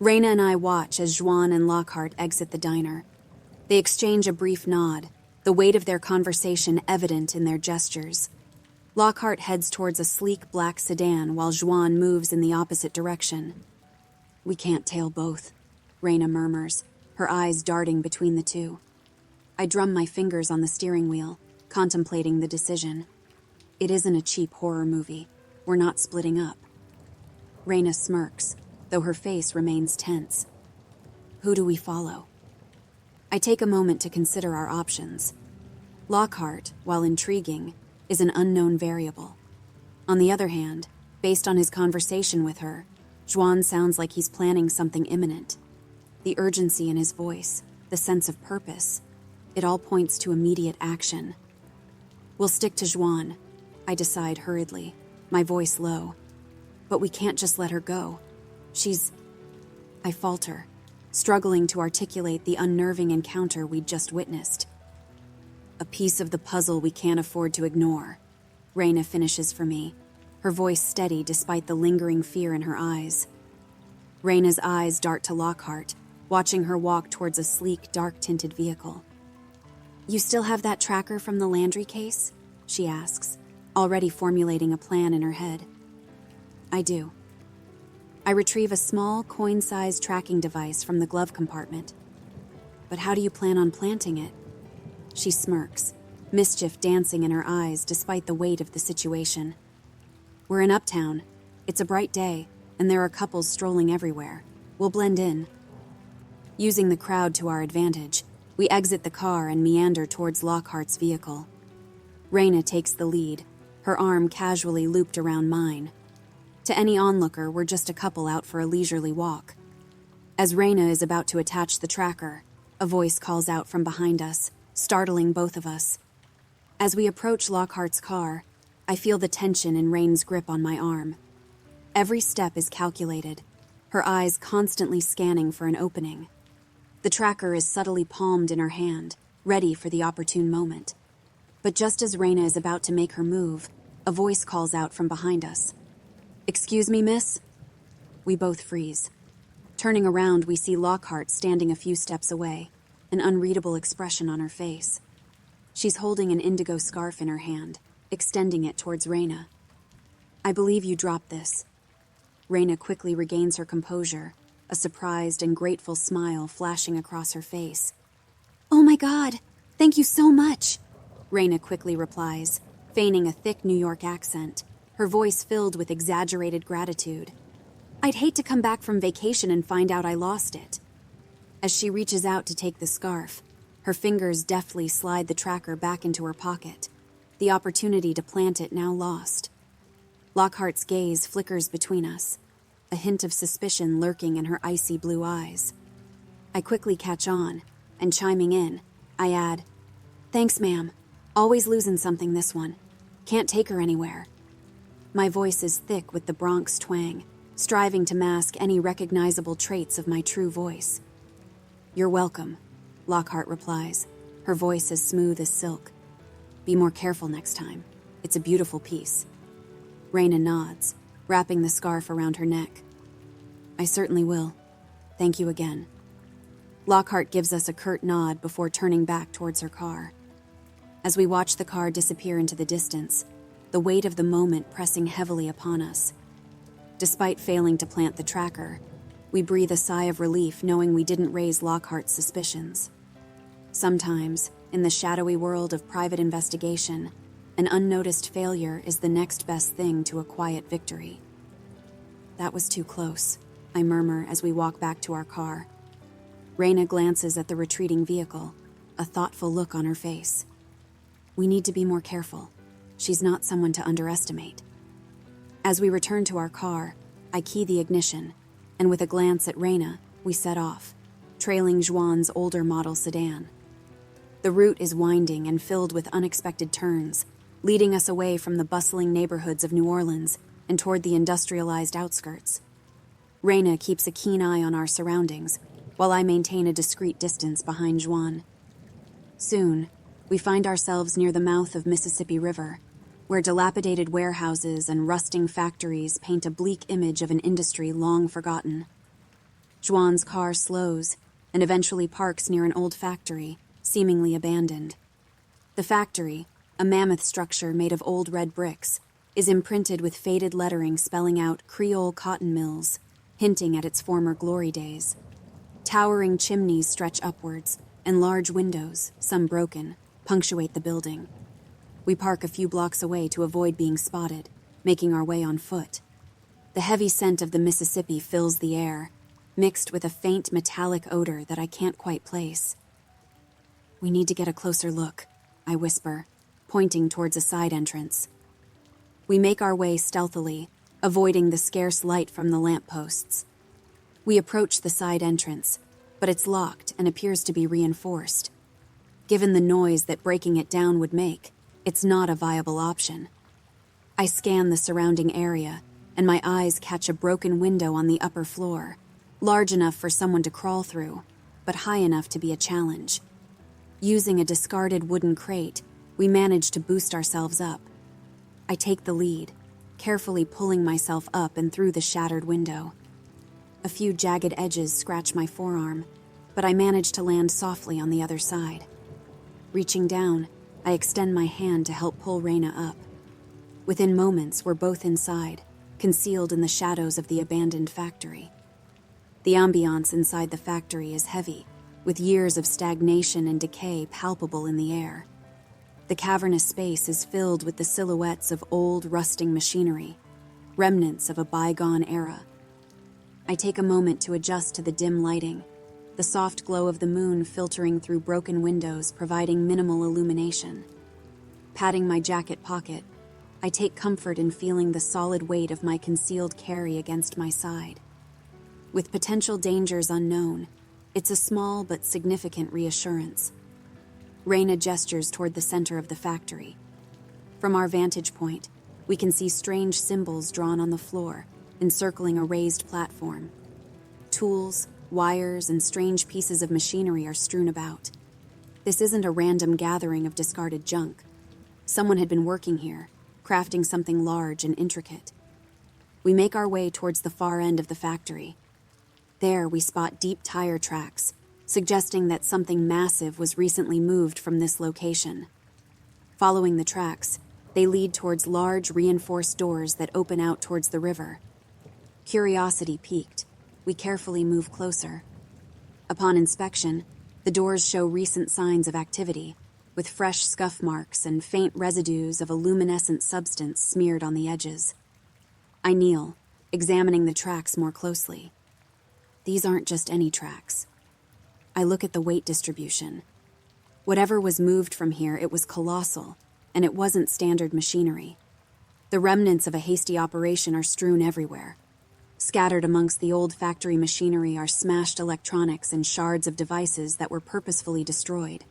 Raina and I watch as Juan and Lockhart exit the diner. They exchange a brief nod, the weight of their conversation evident in their gestures. Lockhart heads towards a sleek black sedan while Juan moves in the opposite direction. "We can't tail both," Raina murmurs, her eyes darting between the two. I drum my fingers on the steering wheel, contemplating the decision. It isn't a cheap horror movie. We're not splitting up. Raina smirks, though her face remains tense. Who do we follow? I take a moment to consider our options. Lockhart, while intriguing, is an unknown variable. On the other hand, based on his conversation with her, Juan sounds like he's planning something imminent. The urgency in his voice, the sense of purpose, it all points to immediate action. We'll stick to Juan, I decide hurriedly, my voice low. But we can't just let her go. I falter, struggling to articulate the unnerving encounter we'd just witnessed. A piece of the puzzle we can't afford to ignore, Raina finishes for me, her voice steady despite the lingering fear in her eyes. Raina's eyes dart to Lockhart, watching her walk towards a sleek, dark-tinted vehicle. "You still have that tracker from the laundry case?" she asks, already formulating a plan in her head. I do. I retrieve a small, coin-sized tracking device from the glove compartment. "But how do you plan on planting it?" She smirks, mischief dancing in her eyes despite the weight of the situation. "We're in Uptown. It's a bright day, and there are couples strolling everywhere. We'll blend in." Using the crowd to our advantage, we exit the car and meander towards Lockhart's vehicle. Raina takes the lead, her arm casually looped around mine. To any onlooker, we're just a couple out for a leisurely walk. As Raina is about to attach the tracker, a voice calls out from behind us, startling both of us. As we approach Lockhart's car, I feel the tension in Rain's grip on my arm. Every step is calculated, her eyes constantly scanning for an opening. The tracker is subtly palmed in her hand, ready for the opportune moment. But just as Raina is about to make her move, a voice calls out from behind us. "Excuse me, miss?" We both freeze. Turning around, we see Lockhart standing a few steps away, an unreadable expression on her face. She's holding an indigo scarf in her hand, extending it towards Raina. "I believe you dropped this." Raina quickly regains her composure, a surprised and grateful smile flashing across her face. "Oh my God, thank you so much," Raina quickly replies, feigning a thick New York accent, her voice filled with exaggerated gratitude. "I'd hate to come back from vacation and find out I lost it." As she reaches out to take the scarf, her fingers deftly slide the tracker back into her pocket, the opportunity to plant it now lost. Lockhart's gaze flickers between us, a hint of suspicion lurking in her icy blue eyes. I quickly catch on, and chiming in, I add, "Thanks, ma'am. Always losing something this one. Can't take her anywhere." My voice is thick with the Bronx twang, striving to mask any recognizable traits of my true voice. "You're welcome," Lockhart replies, her voice as smooth as silk. "Be more careful next time. It's a beautiful piece." Raina nods, wrapping the scarf around her neck. "I certainly will. Thank you again." Lockhart gives us a curt nod before turning back towards her car. As we watch the car disappear into the distance, the weight of the moment pressing heavily upon us. Despite failing to plant the tracker, we breathe a sigh of relief knowing we didn't raise Lockhart's suspicions. Sometimes, in the shadowy world of private investigation, an unnoticed failure is the next best thing to a quiet victory. "That was too close," I murmur as we walk back to our car. Raina glances at the retreating vehicle, a thoughtful look on her face. "We need to be more careful. She's not someone to underestimate." As we return to our car, I key the ignition, and with a glance at Raina, we set off, trailing Juan's older model sedan. The route is winding and filled with unexpected turns, leading us away from the bustling neighborhoods of New Orleans and toward the industrialized outskirts. Raina keeps a keen eye on our surroundings, while I maintain a discreet distance behind Juan. Soon, we find ourselves near the mouth of Mississippi River, where dilapidated warehouses and rusting factories paint a bleak image of an industry long forgotten. Juan's car slows and eventually parks near an old factory, seemingly abandoned. The factory, a mammoth structure made of old red bricks, is imprinted with faded lettering spelling out Creole cotton mills, hinting at its former glory days. Towering chimneys stretch upwards, and large windows, some broken, punctuate the building. We park a few blocks away to avoid being spotted, making our way on foot. The heavy scent of the Mississippi fills the air, mixed with a faint metallic odor that I can't quite place. "We need to get a closer look," I whisper, pointing towards a side entrance. We make our way stealthily, avoiding the scarce light from the lampposts. We approach the side entrance, but it's locked and appears to be reinforced. Given the noise that breaking it down would make, it's not a viable option. I scan the surrounding area, and my eyes catch a broken window on the upper floor, large enough for someone to crawl through, but high enough to be a challenge. Using a discarded wooden crate, we manage to boost ourselves up. I take the lead, carefully pulling myself up and through the shattered window. A few jagged edges scratch my forearm, but I manage to land softly on the other side. Reaching down, I extend my hand to help pull Raina up. Within moments, we're both inside, concealed in the shadows of the abandoned factory. The ambiance inside the factory is heavy, with years of stagnation and decay palpable in the air. The cavernous space is filled with the silhouettes of old, rusting machinery, remnants of a bygone era. I take a moment to adjust to the dim lighting, the soft glow of the moon filtering through broken windows providing minimal illumination. Patting my jacket pocket, I take comfort in feeling the solid weight of my concealed carry against my side. With potential dangers unknown, it's a small but significant reassurance. Raina gestures toward the center of the factory. From our vantage point, we can see strange symbols drawn on the floor, encircling a raised platform. Tools, wires, and strange pieces of machinery are strewn about. This isn't a random gathering of discarded junk. Someone had been working here, crafting something large and intricate. We make our way towards the far end of the factory. There, we spot deep tire tracks, suggesting that something massive was recently moved from this location. Following the tracks, they lead towards large, reinforced doors that open out towards the river. Curiosity piqued, we carefully move closer. Upon inspection, the doors show recent signs of activity, with fresh scuff marks and faint residues of a luminescent substance smeared on the edges. I kneel, examining the tracks more closely. These aren't just any tracks. I look at the weight distribution. Whatever was moved from here, it was colossal, and it wasn't standard machinery. The remnants of a hasty operation are strewn everywhere. Scattered amongst the old factory machinery are smashed electronics and shards of devices that were purposefully destroyed.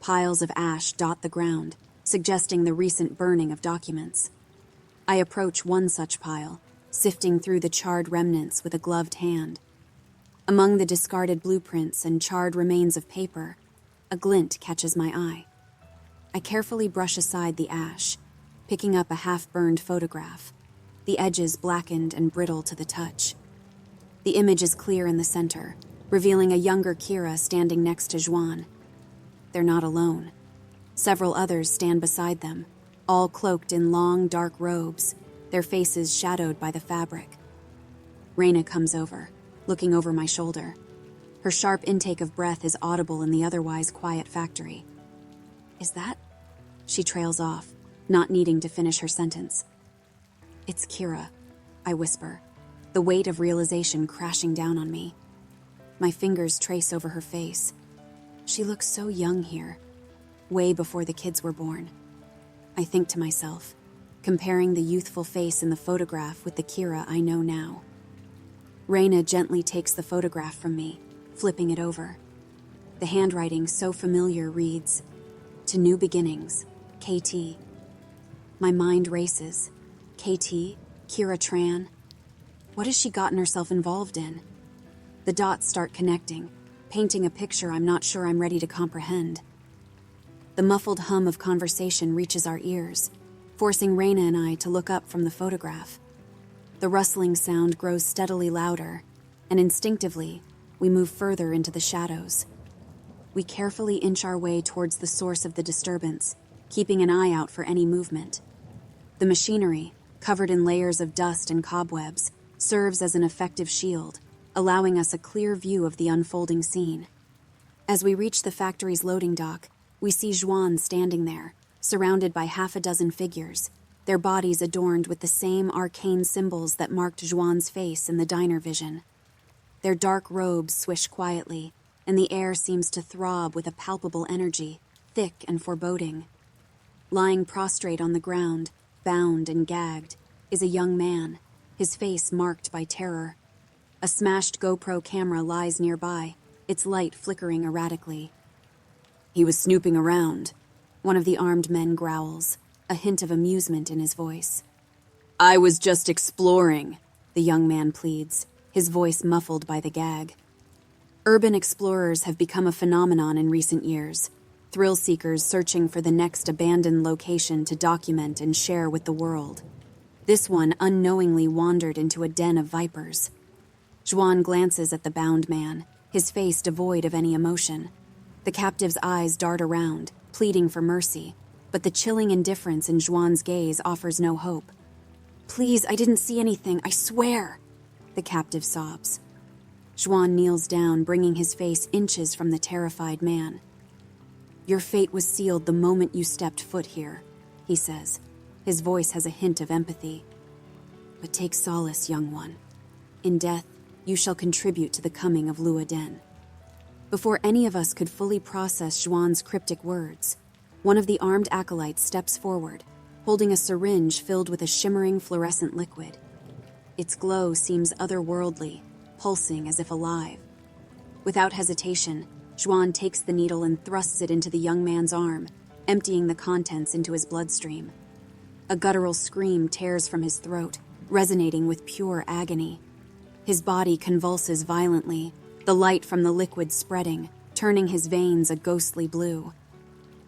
Piles of ash dot the ground, suggesting the recent burning of documents. I approach one such pile, sifting through the charred remnants with a gloved hand. Among the discarded blueprints and charred remains of paper, a glint catches my eye. I carefully brush aside the ash, picking up a half-burned photograph, the edges blackened and brittle to the touch. The image is clear in the center, revealing a younger Kira standing next to Juan. They're not alone. Several others stand beside them, all cloaked in long, dark robes, their faces shadowed by the fabric. Raina comes over, looking over my shoulder. Her sharp intake of breath is audible in the otherwise quiet factory. "Is that?" She trails off, not needing to finish her sentence. "It's Kira," I whisper, the weight of realization crashing down on me. My fingers trace over her face. She looks so young here, way before the kids were born. I think to myself, comparing the youthful face in the photograph with the Kira I know now. Raina gently takes the photograph from me, flipping it over. The handwriting so familiar reads, "To new beginnings, KT." My mind races. KT? Kira Tran? What has she gotten herself involved in? The dots start connecting, painting a picture I'm not sure I'm ready to comprehend. The muffled hum of conversation reaches our ears, forcing Raina and I to look up from the photograph. The rustling sound grows steadily louder, and instinctively, we move further into the shadows. We carefully inch our way towards the source of the disturbance, keeping an eye out for any movement. The machinery, covered in layers of dust and cobwebs, serves as an effective shield, allowing us a clear view of the unfolding scene. As we reach the factory's loading dock, we see Juan standing there, surrounded by half a dozen figures, their bodies adorned with the same arcane symbols that marked Juan's face in the diner vision. Their dark robes swish quietly, and the air seems to throb with a palpable energy, thick and foreboding. Lying prostrate on the ground, bound and gagged, is a young man, his face marked by terror. A smashed GoPro camera lies nearby, its light flickering erratically. "He was snooping around," one of the armed men growls, a hint of amusement in his voice. "I was just exploring," the young man pleads, his voice muffled by the gag. Urban explorers have become a phenomenon in recent years, thrill seekers searching for the next abandoned location to document and share with the world. This one unknowingly wandered into a den of vipers. Juan glances at the bound man, his face devoid of any emotion. The captive's eyes dart around, pleading for mercy, but the chilling indifference in Juan's gaze offers no hope. "Please, I didn't see anything, I swear," the captive sobs. Juan kneels down, bringing his face inches from the terrified man. "Your fate was sealed the moment you stepped foot here," he says. His voice has a hint of empathy. "But take solace, young one. In death, you shall contribute to the coming of Lua Den." Before any of us could fully process Juan's cryptic words, one of the armed acolytes steps forward, holding a syringe filled with a shimmering fluorescent liquid. Its glow seems otherworldly, pulsing as if alive. Without hesitation, Juan takes the needle and thrusts it into the young man's arm, emptying the contents into his bloodstream. A guttural scream tears from his throat, resonating with pure agony. His body convulses violently, the light from the liquid spreading, turning his veins a ghostly blue.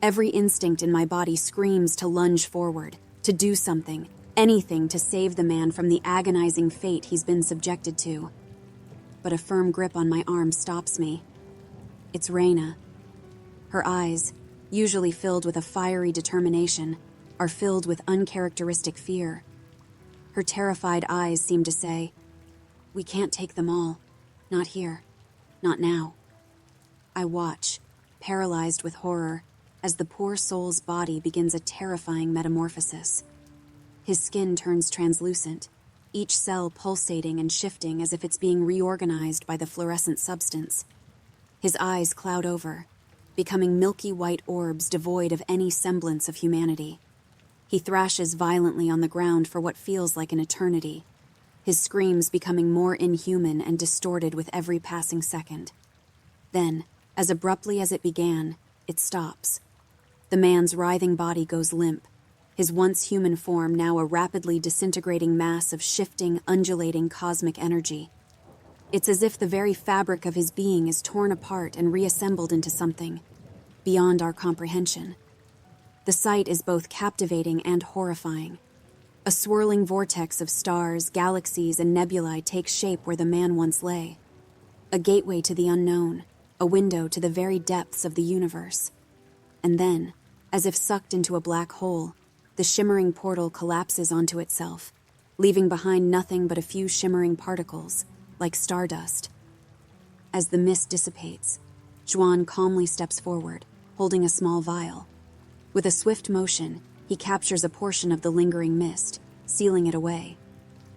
Every instinct in my body screams to lunge forward, to do something, anything to save the man from the agonizing fate he's been subjected to. But a firm grip on my arm stops me. It's Reyna. Her eyes, usually filled with a fiery determination, are filled with uncharacteristic fear. Her terrified eyes seem to say, "We can't take them all. Not here. Not now." I watch, paralyzed with horror, as the poor soul's body begins a terrifying metamorphosis. His skin turns translucent, each cell pulsating and shifting as if it's being reorganized by the fluorescent substance. His eyes cloud over, becoming milky white orbs devoid of any semblance of humanity. He thrashes violently on the ground for what feels like an eternity, his screams becoming more inhuman and distorted with every passing second. Then, as abruptly as it began, it stops. The man's writhing body goes limp, his once human form now a rapidly disintegrating mass of shifting, undulating cosmic energy. It's as if the very fabric of his being is torn apart and reassembled into something beyond our comprehension. The sight is both captivating and horrifying. A swirling vortex of stars, galaxies, and nebulae takes shape where the man once lay. A gateway to the unknown, a window to the very depths of the universe. And then, as if sucked into a black hole, the shimmering portal collapses onto itself, leaving behind nothing but a few shimmering particles, like stardust. As the mist dissipates, Juan calmly steps forward, holding a small vial. With a swift motion, he captures a portion of the lingering mist, sealing it away.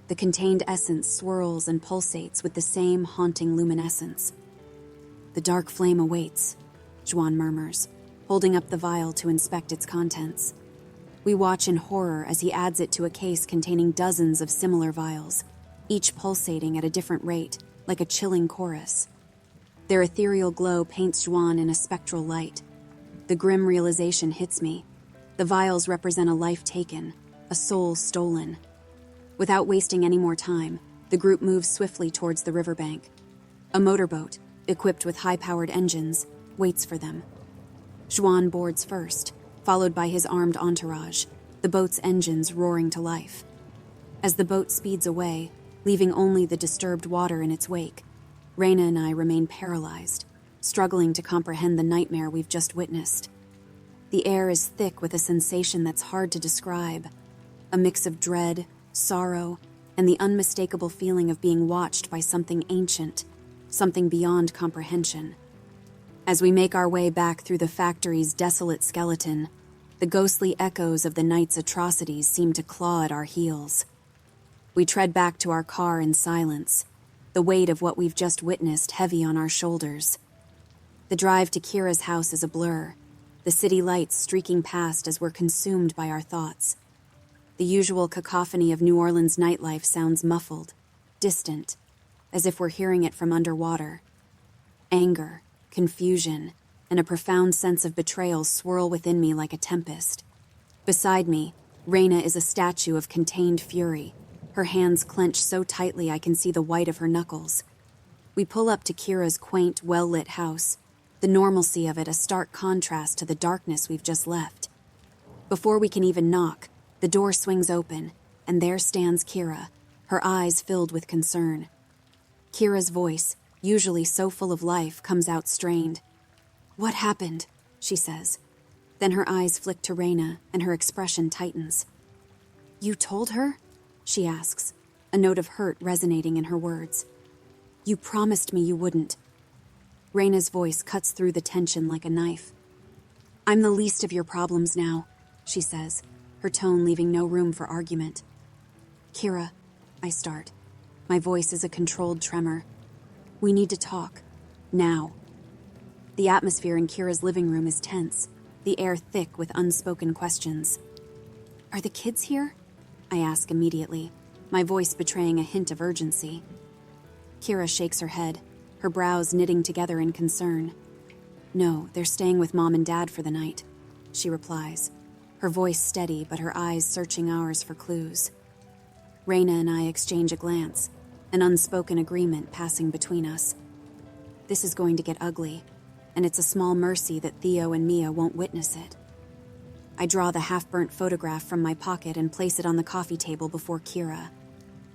The contained essence swirls and pulsates with the same haunting luminescence. "The dark flame awaits," Juan murmurs, holding up the vial to inspect its contents. We watch in horror as he adds it to a case containing dozens of similar vials, each pulsating at a different rate, like a chilling chorus. Their ethereal glow paints Juan in a spectral light. The grim realization hits me. The vials represent a life taken, a soul stolen. Without wasting any more time, the group moves swiftly towards the riverbank. A motorboat, equipped with high-powered engines, waits for them. Juan boards first, followed by his armed entourage, the boat's engines roaring to life. As the boat speeds away, leaving only the disturbed water in its wake, Raina and I remain paralyzed, struggling to comprehend the nightmare we've just witnessed. The air is thick with a sensation that's hard to describe, a mix of dread, sorrow, and the unmistakable feeling of being watched by something ancient, something beyond comprehension. As we make our way back through the factory's desolate skeleton, the ghostly echoes of the night's atrocities seem to claw at our heels. We tread back to our car in silence, the weight of what we've just witnessed heavy on our shoulders. The drive to Kira's house is a blur, the city lights streaking past as we're consumed by our thoughts. The usual cacophony of New Orleans nightlife sounds muffled, distant, as if we're hearing it from underwater. Anger, confusion, and a profound sense of betrayal swirl within me like a tempest. Beside me, Raina is a statue of contained fury, her hands clenched so tightly I can see the white of her knuckles. We pull up to Kira's quaint, well-lit house, the normalcy of it a stark contrast to the darkness we've just left. Before we can even knock, the door swings open, and there stands Kira, her eyes filled with concern. Kira's voice, usually so full of life, comes out strained. "What happened?" she says. Then her eyes flick to Raina, and her expression tightens. "You told her?" she asks, a note of hurt resonating in her words. "You promised me you wouldn't." Raina's voice cuts through the tension like a knife. "I'm the least of your problems now," she says, her tone leaving no room for argument. "Kira," I start. My voice is a controlled tremor. "We need to talk. Now." The atmosphere in Kira's living room is tense, the air thick with unspoken questions. "Are the kids here?" I ask immediately, my voice betraying a hint of urgency. Kira shakes her head, her brows knitting together in concern. "No, they're staying with Mom and Dad for the night," she replies, her voice steady but her eyes searching ours for clues. Raina and I exchange a glance, an unspoken agreement passing between us. This is going to get ugly, and it's a small mercy that Theo and Mia won't witness it. I draw the half-burnt photograph from my pocket and place it on the coffee table before Kira.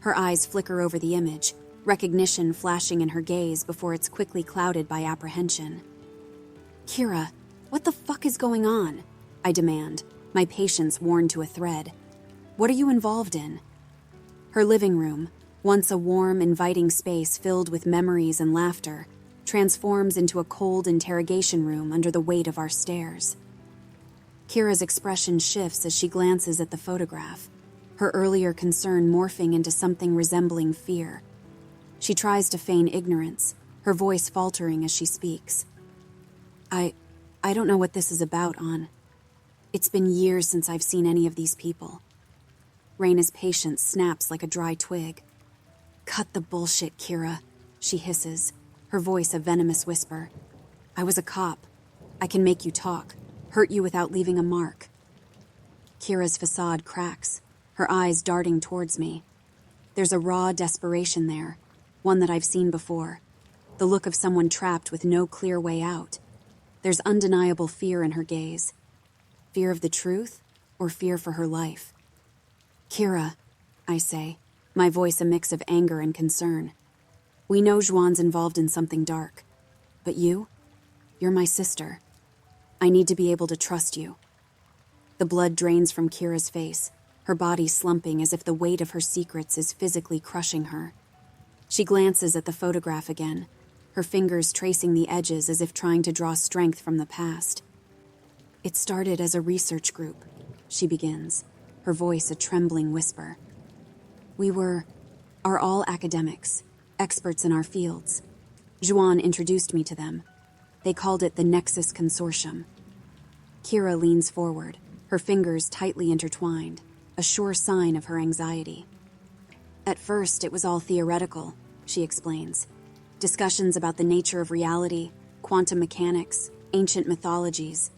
Her eyes flicker over the image, recognition flashing in her gaze before it's quickly clouded by apprehension. "Kira, what the fuck is going on?" I demand, my patience worn to a thread. "What are you involved in?" Her living room, once a warm, inviting space filled with memories and laughter, transforms into a cold interrogation room under the weight of our stares. Kira's expression shifts as she glances at the photograph, her earlier concern morphing into something resembling fear. She tries to feign ignorance, her voice faltering as she speaks. I don't know what this is about, An. It's been years since I've seen any of these people." Raina's patience snaps like a dry twig. "Cut the bullshit, Kira," she hisses, her voice a venomous whisper. "I was a cop. I can make you talk, hurt you without leaving a mark." Kira's facade cracks, her eyes darting towards me. There's a raw desperation there, one that I've seen before, the look of someone trapped with no clear way out. There's undeniable fear in her gaze. Fear of the truth, or fear for her life? "Kira," I say, my voice a mix of anger and concern. "We know Juan's involved in something dark. But you're my sister. I need to be able to trust you." The blood drains from Kira's face, her body slumping as if the weight of her secrets is physically crushing her. She glances at the photograph again, her fingers tracing the edges as if trying to draw strength from the past. "It started as a research group," she begins, her voice a trembling whisper. "We are all academics, experts in our fields. Juan introduced me to them. They called it the Nexus Consortium." Kira leans forward, her fingers tightly intertwined, a sure sign of her anxiety. "At first, it was all theoretical," she explains. "Discussions about the nature of reality, quantum mechanics, ancient mythologies.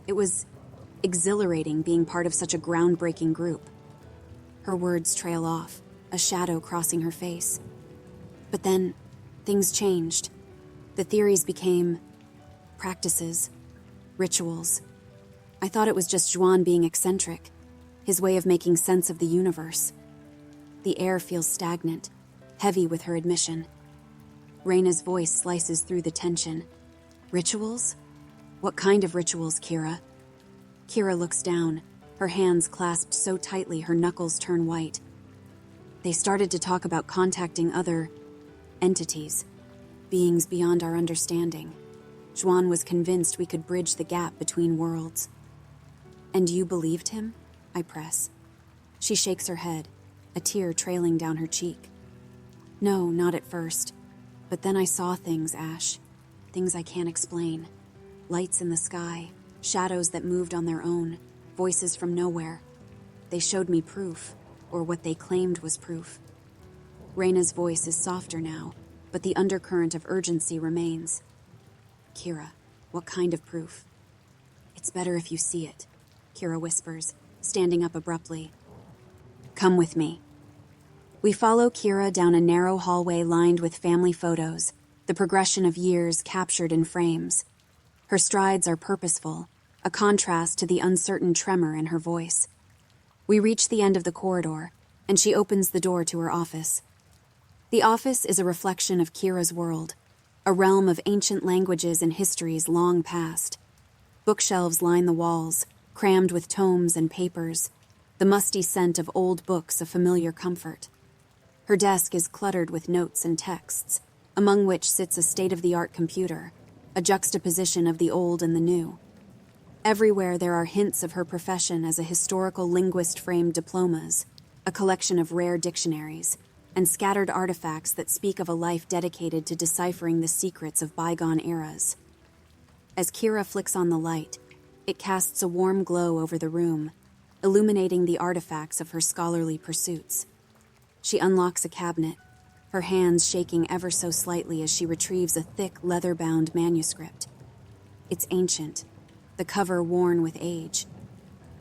It was exhilarating being part of such a groundbreaking group." Her words trail off, a shadow crossing her face. "But then, things changed. The theories became practices, rituals. I thought it was just Juan being eccentric, his way of making sense of the universe." The air feels stagnant, heavy with her admission. Raina's voice slices through the tension. Rituals? What kind of rituals, Kira? Kira looks down, her hands clasped so tightly her knuckles turn white. They started to talk about contacting other entities, beings beyond our understanding. Juan was convinced we could bridge the gap between worlds. And you believed him? I press. She shakes her head, a tear trailing down her cheek. No, not at first. But then I saw things, Ash. Things I can't explain. Lights in the sky, shadows that moved on their own, voices from nowhere. They showed me proof, or what they claimed was proof. Raina's voice is softer now, but the undercurrent of urgency remains. Kira, what kind of proof? It's better if you see it, Kira whispers, standing up abruptly. Come with me. We follow Kira down a narrow hallway lined with family photos, the progression of years captured in frames. Her strides are purposeful, a contrast to the uncertain tremor in her voice. We reach the end of the corridor, and she opens the door to her office. The office is a reflection of Kira's world, a realm of ancient languages and histories long past. Bookshelves line the walls, crammed with tomes and papers, the musty scent of old books a familiar comfort. Her desk is cluttered with notes and texts, among which sits a state-of-the-art computer, a juxtaposition of the old and the new. Everywhere there are hints of her profession as a historical linguist-framed diplomas, a collection of rare dictionaries, and scattered artifacts that speak of a life dedicated to deciphering the secrets of bygone eras. As Kira flicks on the light, it casts a warm glow over the room, illuminating the artifacts of her scholarly pursuits. She unlocks a cabinet, her hands shaking ever so slightly as she retrieves a thick, leather-bound manuscript. It's ancient, the cover worn with age.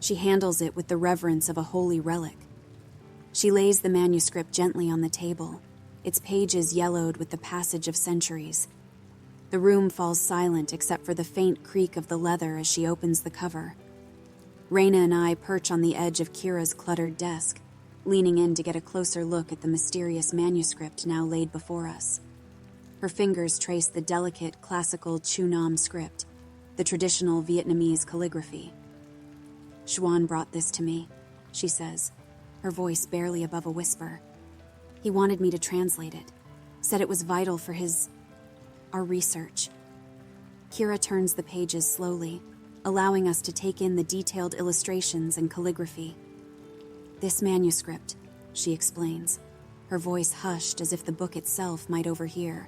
She handles it with the reverence of a holy relic. She lays the manuscript gently on the table, its pages yellowed with the passage of centuries. The room falls silent except for the faint creak of the leather as she opens the cover. Raina and I perch on the edge of Kira's cluttered desk, leaning in to get a closer look at the mysterious manuscript now laid before us. Her fingers trace the delicate, classical Chu Nam script, the traditional Vietnamese calligraphy. Xuan brought this to me, she says, her voice barely above a whisper. He wanted me to translate it, said it was vital for our research. Kira turns the pages slowly, allowing us to take in the detailed illustrations and calligraphy. This manuscript, she explains, her voice hushed as if the book itself might overhear,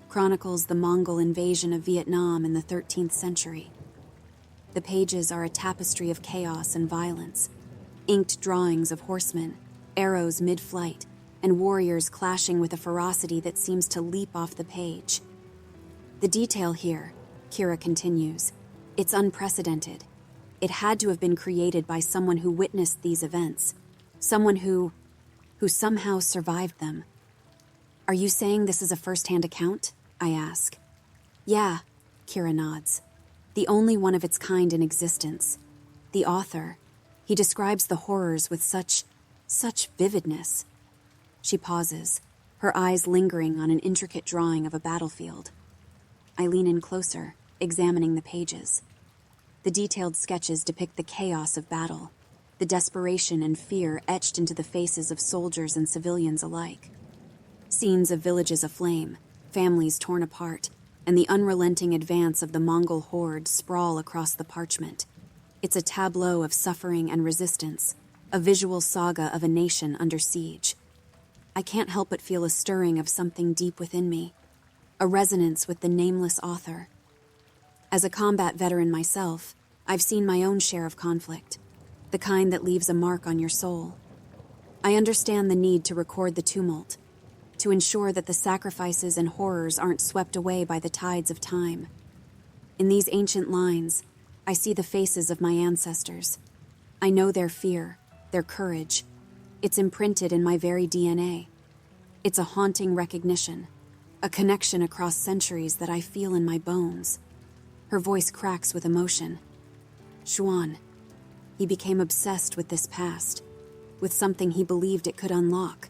chronicles the Mongol invasion of Vietnam in the 13th century. The pages are a tapestry of chaos and violence, inked drawings of horsemen, arrows mid-flight, and warriors clashing with a ferocity that seems to leap off the page. The detail here, Kira continues, it's unprecedented. It had to have been created by someone who witnessed these events, someone who somehow survived them. Are you saying this is a first-hand account? I ask. Yeah, Kira nods. The only one of its kind in existence. The author, he describes the horrors with such vividness. She pauses, her eyes lingering on an intricate drawing of a battlefield. I lean in closer, examining the pages. The detailed sketches depict the chaos of battle, the desperation and fear etched into the faces of soldiers and civilians alike. Scenes of villages aflame, families torn apart, and the unrelenting advance of the Mongol horde sprawl across the parchment. It's a tableau of suffering and resistance, a visual saga of a nation under siege. I can't help but feel a stirring of something deep within me, a resonance with the nameless author. As a combat veteran myself, I've seen my own share of conflict, the kind that leaves a mark on your soul. I understand the need to record the tumult, to ensure that the sacrifices and horrors aren't swept away by the tides of time. In these ancient lines, I see the faces of my ancestors. I know their fear, their courage. It's imprinted in my very DNA. It's a haunting recognition, a connection across centuries that I feel in my bones. Her voice cracks with emotion. Xuan, he became obsessed with this past, with something he believed it could unlock.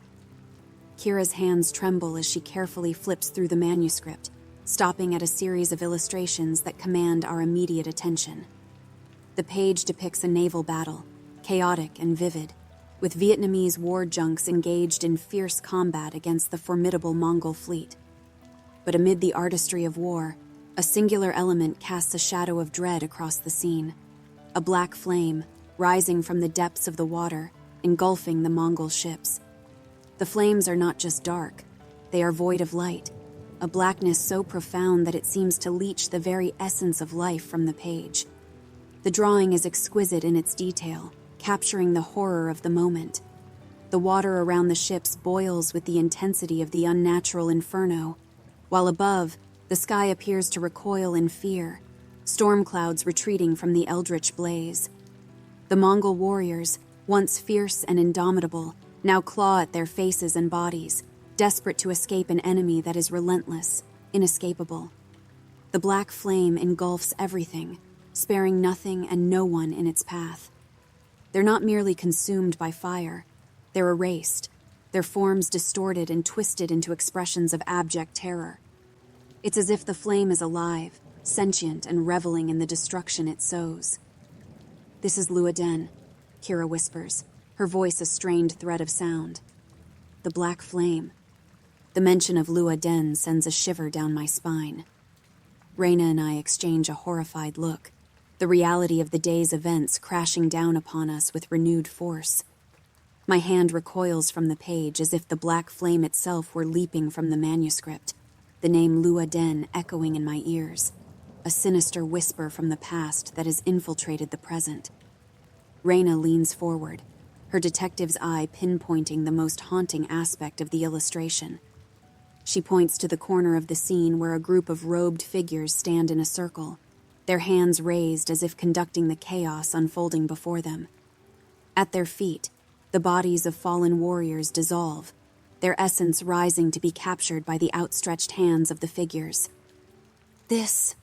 Kira's hands tremble as she carefully flips through the manuscript, stopping at a series of illustrations that command our immediate attention. The page depicts a naval battle, chaotic and vivid, with Vietnamese war junks engaged in fierce combat against the formidable Mongol fleet. But amid the artistry of war, a singular element casts a shadow of dread across the scene. A black flame, rising from the depths of the water, engulfing the Mongol ships. The flames are not just dark, they are void of light, a blackness so profound that it seems to leach the very essence of life from the page. The drawing is exquisite in its detail, capturing the horror of the moment. The water around the ships boils with the intensity of the unnatural inferno, while above, the sky appears to recoil in fear, storm clouds retreating from the eldritch blaze. The Mongol warriors, once fierce and indomitable, now claw at their faces and bodies, desperate to escape an enemy that is relentless, inescapable. The black flame engulfs everything, sparing nothing and no one in its path. They're not merely consumed by fire, they're erased, their forms distorted and twisted into expressions of abject terror. It's as if the flame is alive, sentient and reveling in the destruction it sows. "This is Luoden," Kira whispers, her voice a strained thread of sound. The black flame. The mention of Luoden sends a shiver down my spine. Reyna and I exchange a horrified look, the reality of the day's events crashing down upon us with renewed force. My hand recoils from the page as if the black flame itself were leaping from the manuscript, the name Luoden echoing in my ears, a sinister whisper from the past that has infiltrated the present. Reyna leans forward, her detective's eye pinpointing the most haunting aspect of the illustration. She points to the corner of the scene where a group of robed figures stand in a circle, their hands raised as if conducting the chaos unfolding before them. At their feet, the bodies of fallen warriors dissolve, their essence rising to be captured by the outstretched hands of the figures. "This..."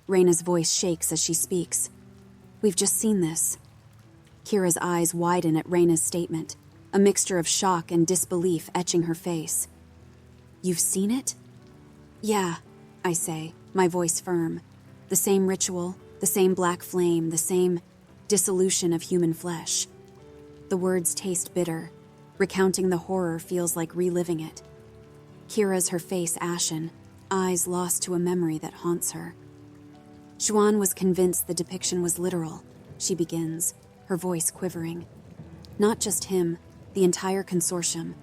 Reyna's voice shakes as she speaks. "We've just seen this." Kira's eyes widen at Reyna's statement, a mixture of shock and disbelief etching her face. "You've seen it?" "Yeah," I say, my voice firm. The same ritual, the same black flame, the same dissolution of human flesh. The words taste bitter. Recounting the horror feels like reliving it. Kira's her face ashen, eyes lost to a memory that haunts her. "Juan was convinced the depiction was literal," she begins, her voice quivering. "Not just him, the entire consortium.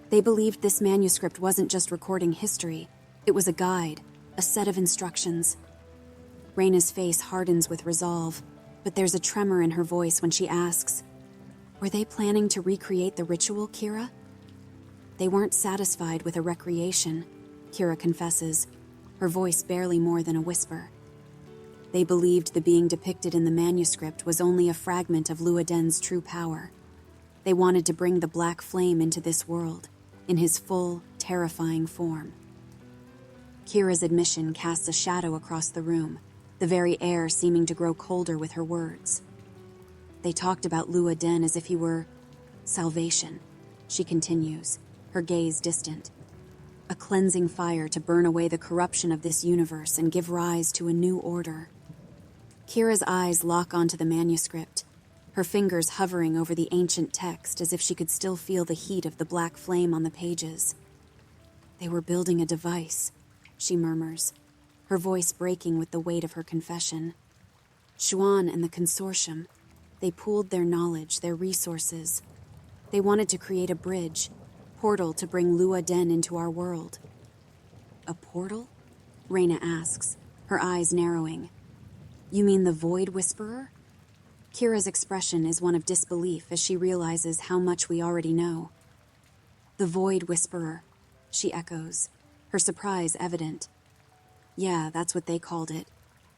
They believed this manuscript wasn't just recording history, it was a guide, a set of instructions." Reyna's face hardens with resolve, but there's a tremor in her voice when she asks, "Were they planning to recreate the ritual, Kira?" "They weren't satisfied with a recreation," Kira confesses, her voice barely more than a whisper. "They believed the being depicted in the manuscript was only a fragment of Luoden's true power. They wanted to bring the black flame into this world, in his full, terrifying form." Kira's admission casts a shadow across the room, the very air seeming to grow colder with her words. "They talked about Luoden as if he were salvation," she continues, her gaze distant. "A cleansing fire to burn away the corruption of this universe and give rise to a new order." Kira's eyes lock onto the manuscript, her fingers hovering over the ancient text as if she could still feel the heat of the black flame on the pages. "They were building a device," she murmurs, her voice breaking with the weight of her confession. "Juan and the consortium, they pooled their knowledge, their resources. They wanted to create a bridge, portal to bring Luoden into our world." "A portal?" Reyna asks, her eyes narrowing. "You mean the Void Whisperer?" Kira's expression is one of disbelief as she realizes how much we already know. "The Void Whisperer," she echoes, her surprise evident. "Yeah, that's what they called it.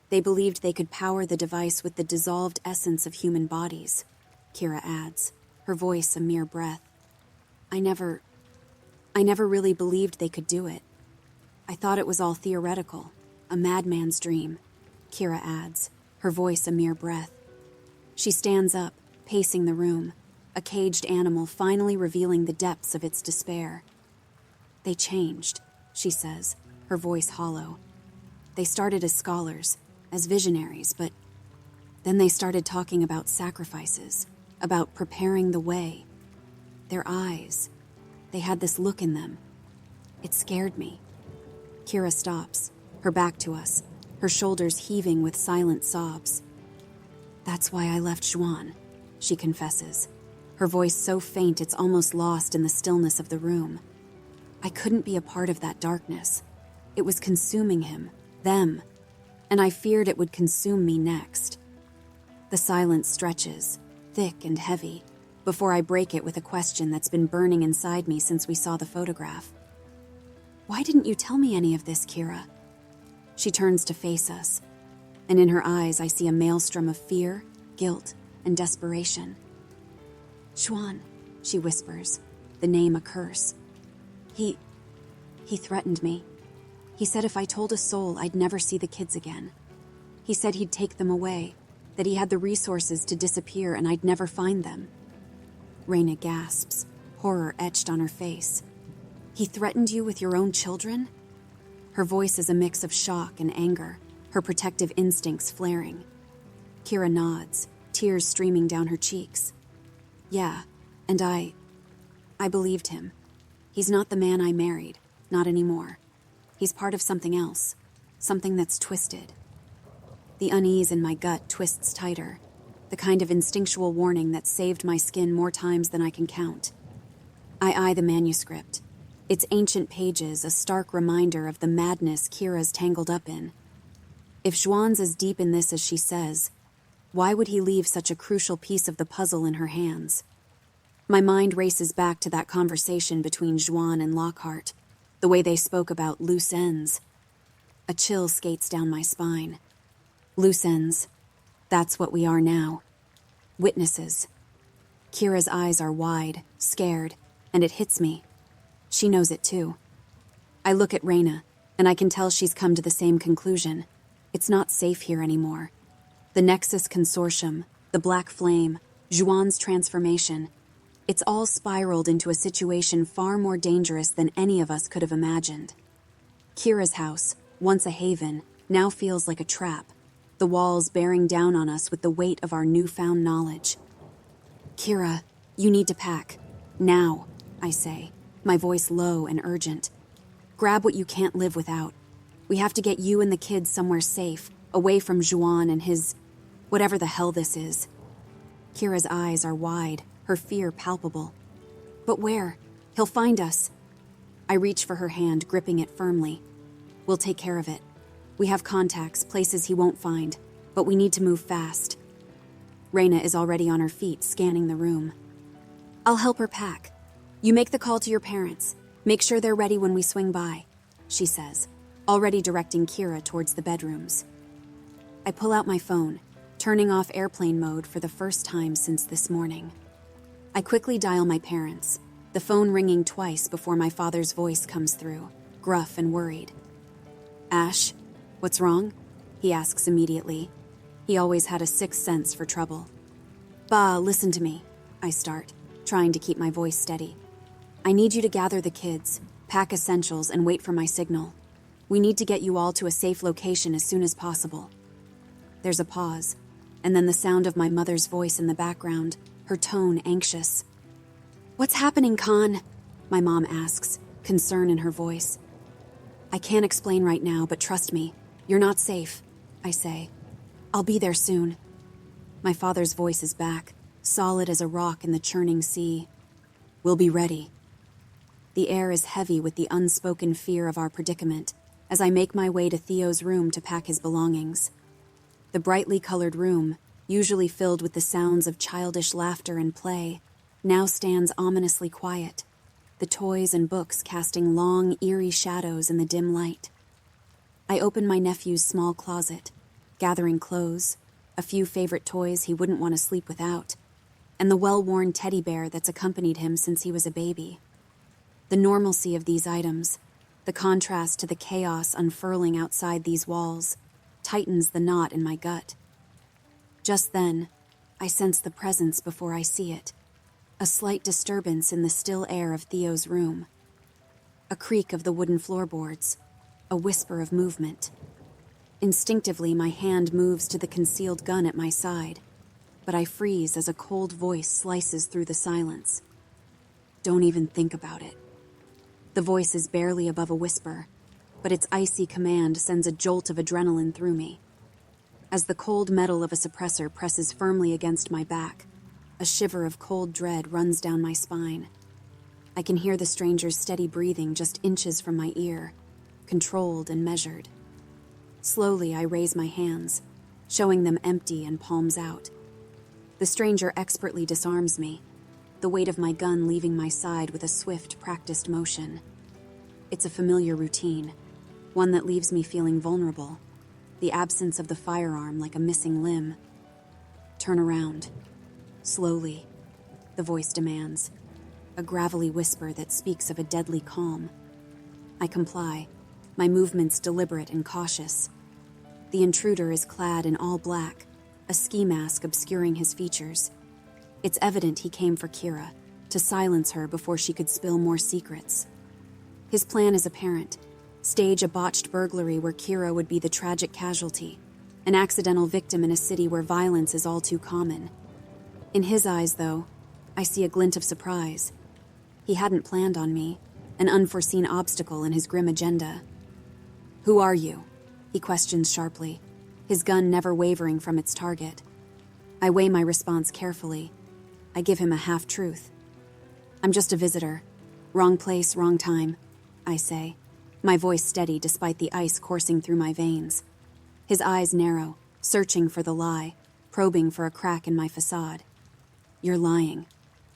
They believed they could power the device with the dissolved essence of human bodies," Kira adds, her voice a mere breath. I never really believed they could do it. I thought it was all theoretical, a madman's dream," Kira adds, her voice a mere breath. She stands up, pacing the room, a caged animal finally revealing the depths of its despair. They changed, she says, her voice hollow. They started as scholars, as visionaries, but then they started talking about sacrifices, about preparing the way. Their eyes, they had this look in them. It scared me. Kira stops, her back to us, her shoulders heaving with silent sobs. That's why I left Juan, she confesses, her voice so faint it's almost lost in the stillness of the room. I couldn't be a part of that darkness. It was consuming him, them, and I feared it would consume me next. The silence stretches, thick and heavy, before I break it with a question that's been burning inside me since we saw the photograph. Why didn't you tell me any of this, Kira? She turns to face us, and in her eyes I see a maelstrom of fear, guilt, and desperation. Juan, she whispers, the name a curse. He threatened me. He said if I told a soul I'd never see the kids again. He said he'd take them away, that he had the resources to disappear and I'd never find them. Raina gasps, horror etched on her face. He threatened you with your own children? Her voice is a mix of shock and anger, her protective instincts flaring. Kira nods, tears streaming down her cheeks. Yeah, and I believed him. He's not the man I married, not anymore. He's part of something else, something that's twisted. The unease in my gut twists tighter, the kind of instinctual warning that saved my skin more times than I can count. I eye the manuscript, its ancient pages a stark reminder of the madness Kira's tangled up in. If Juan's as deep in this as she says, why would he leave such a crucial piece of the puzzle in her hands? My mind races back to that conversation between Juan and Lockhart, the way they spoke about loose ends. A chill skates down my spine. Loose ends. That's what we are now. Witnesses. Kira's eyes are wide, scared, and it hits me. She knows it too. I look at Raina, and I can tell she's come to the same conclusion. It's not safe here anymore. The Nexus Consortium, the Black Flame, Juan's transformation. It's all spiraled into a situation far more dangerous than any of us could have imagined. Kira's house, once a haven, now feels like a trap, the walls bearing down on us with the weight of our newfound knowledge. Kira, you need to pack. Now, I say, my voice low and urgent. Grab what you can't live without. We have to get you and the kids somewhere safe, away from Juan and his... whatever the hell this is. Kira's eyes are wide, her fear palpable. But where? He'll find us. I reach for her hand, gripping it firmly. We'll take care of it. We have contacts, places he won't find, but we need to move fast. Raina is already on her feet, scanning the room. I'll help her pack. You make the call to your parents. Make sure they're ready when we swing by, she says, already directing Kira towards the bedrooms. I pull out my phone, turning off airplane mode for the first time since this morning. I quickly dial my parents, the phone ringing twice before my father's voice comes through, gruff and worried. Ash, what's wrong? He asks immediately. He always had a sixth sense for trouble. Ba, listen to me, I start, trying to keep my voice steady. I need you to gather the kids, pack essentials, and wait for my signal. We need to get you all to a safe location as soon as possible. There's a pause, and then the sound of my mother's voice in the background, her tone anxious. What's happening, Khan? My mom asks, concern in her voice. I can't explain right now, but trust me, you're not safe, I say. I'll be there soon. My father's voice is back, solid as a rock in the churning sea. We'll be ready. The air is heavy with the unspoken fear of our predicament as I make my way to Theo's room to pack his belongings. The brightly colored room, usually filled with the sounds of childish laughter and play, now stands ominously quiet, the toys and books casting long, eerie shadows in the dim light. I open my nephew's small closet, gathering clothes, a few favorite toys he wouldn't want to sleep without, and the well-worn teddy bear that's accompanied him since he was a baby. The normalcy of these items, the contrast to the chaos unfurling outside these walls, tightens the knot in my gut. Just then, I sense the presence before I see it, a slight disturbance in the still air of Theo's room. A creak of the wooden floorboards, a whisper of movement. Instinctively, my hand moves to the concealed gun at my side, but I freeze as a cold voice slices through the silence. Don't even think about it. The voice is barely above a whisper, but its icy command sends a jolt of adrenaline through me. As the cold metal of a suppressor presses firmly against my back, a shiver of cold dread runs down my spine. I can hear the stranger's steady breathing just inches from my ear, controlled and measured. Slowly, I raise my hands, showing them empty and palms out. The stranger expertly disarms me, the weight of my gun leaving my side with a swift, practiced motion. It's a familiar routine, one that leaves me feeling vulnerable, the absence of the firearm like a missing limb. Turn around. Slowly, the voice demands, a gravelly whisper that speaks of a deadly calm. I comply, my movements deliberate and cautious. The intruder is clad in all black, a ski mask obscuring his features. It's evident he came for Kira, to silence her before she could spill more secrets. His plan is apparent. Stage a botched burglary where Kira would be the tragic casualty, an accidental victim in a city where violence is all too common. In his eyes, though, I see a glint of surprise. He hadn't planned on me, an unforeseen obstacle in his grim agenda. Who are you? He questions sharply, his gun never wavering from its target. I weigh my response carefully. I give him a half-truth. I'm just a visitor. Wrong place, wrong time, I say, my voice steady despite the ice coursing through my veins. His eyes narrow, searching for the lie, probing for a crack in my facade. You're lying.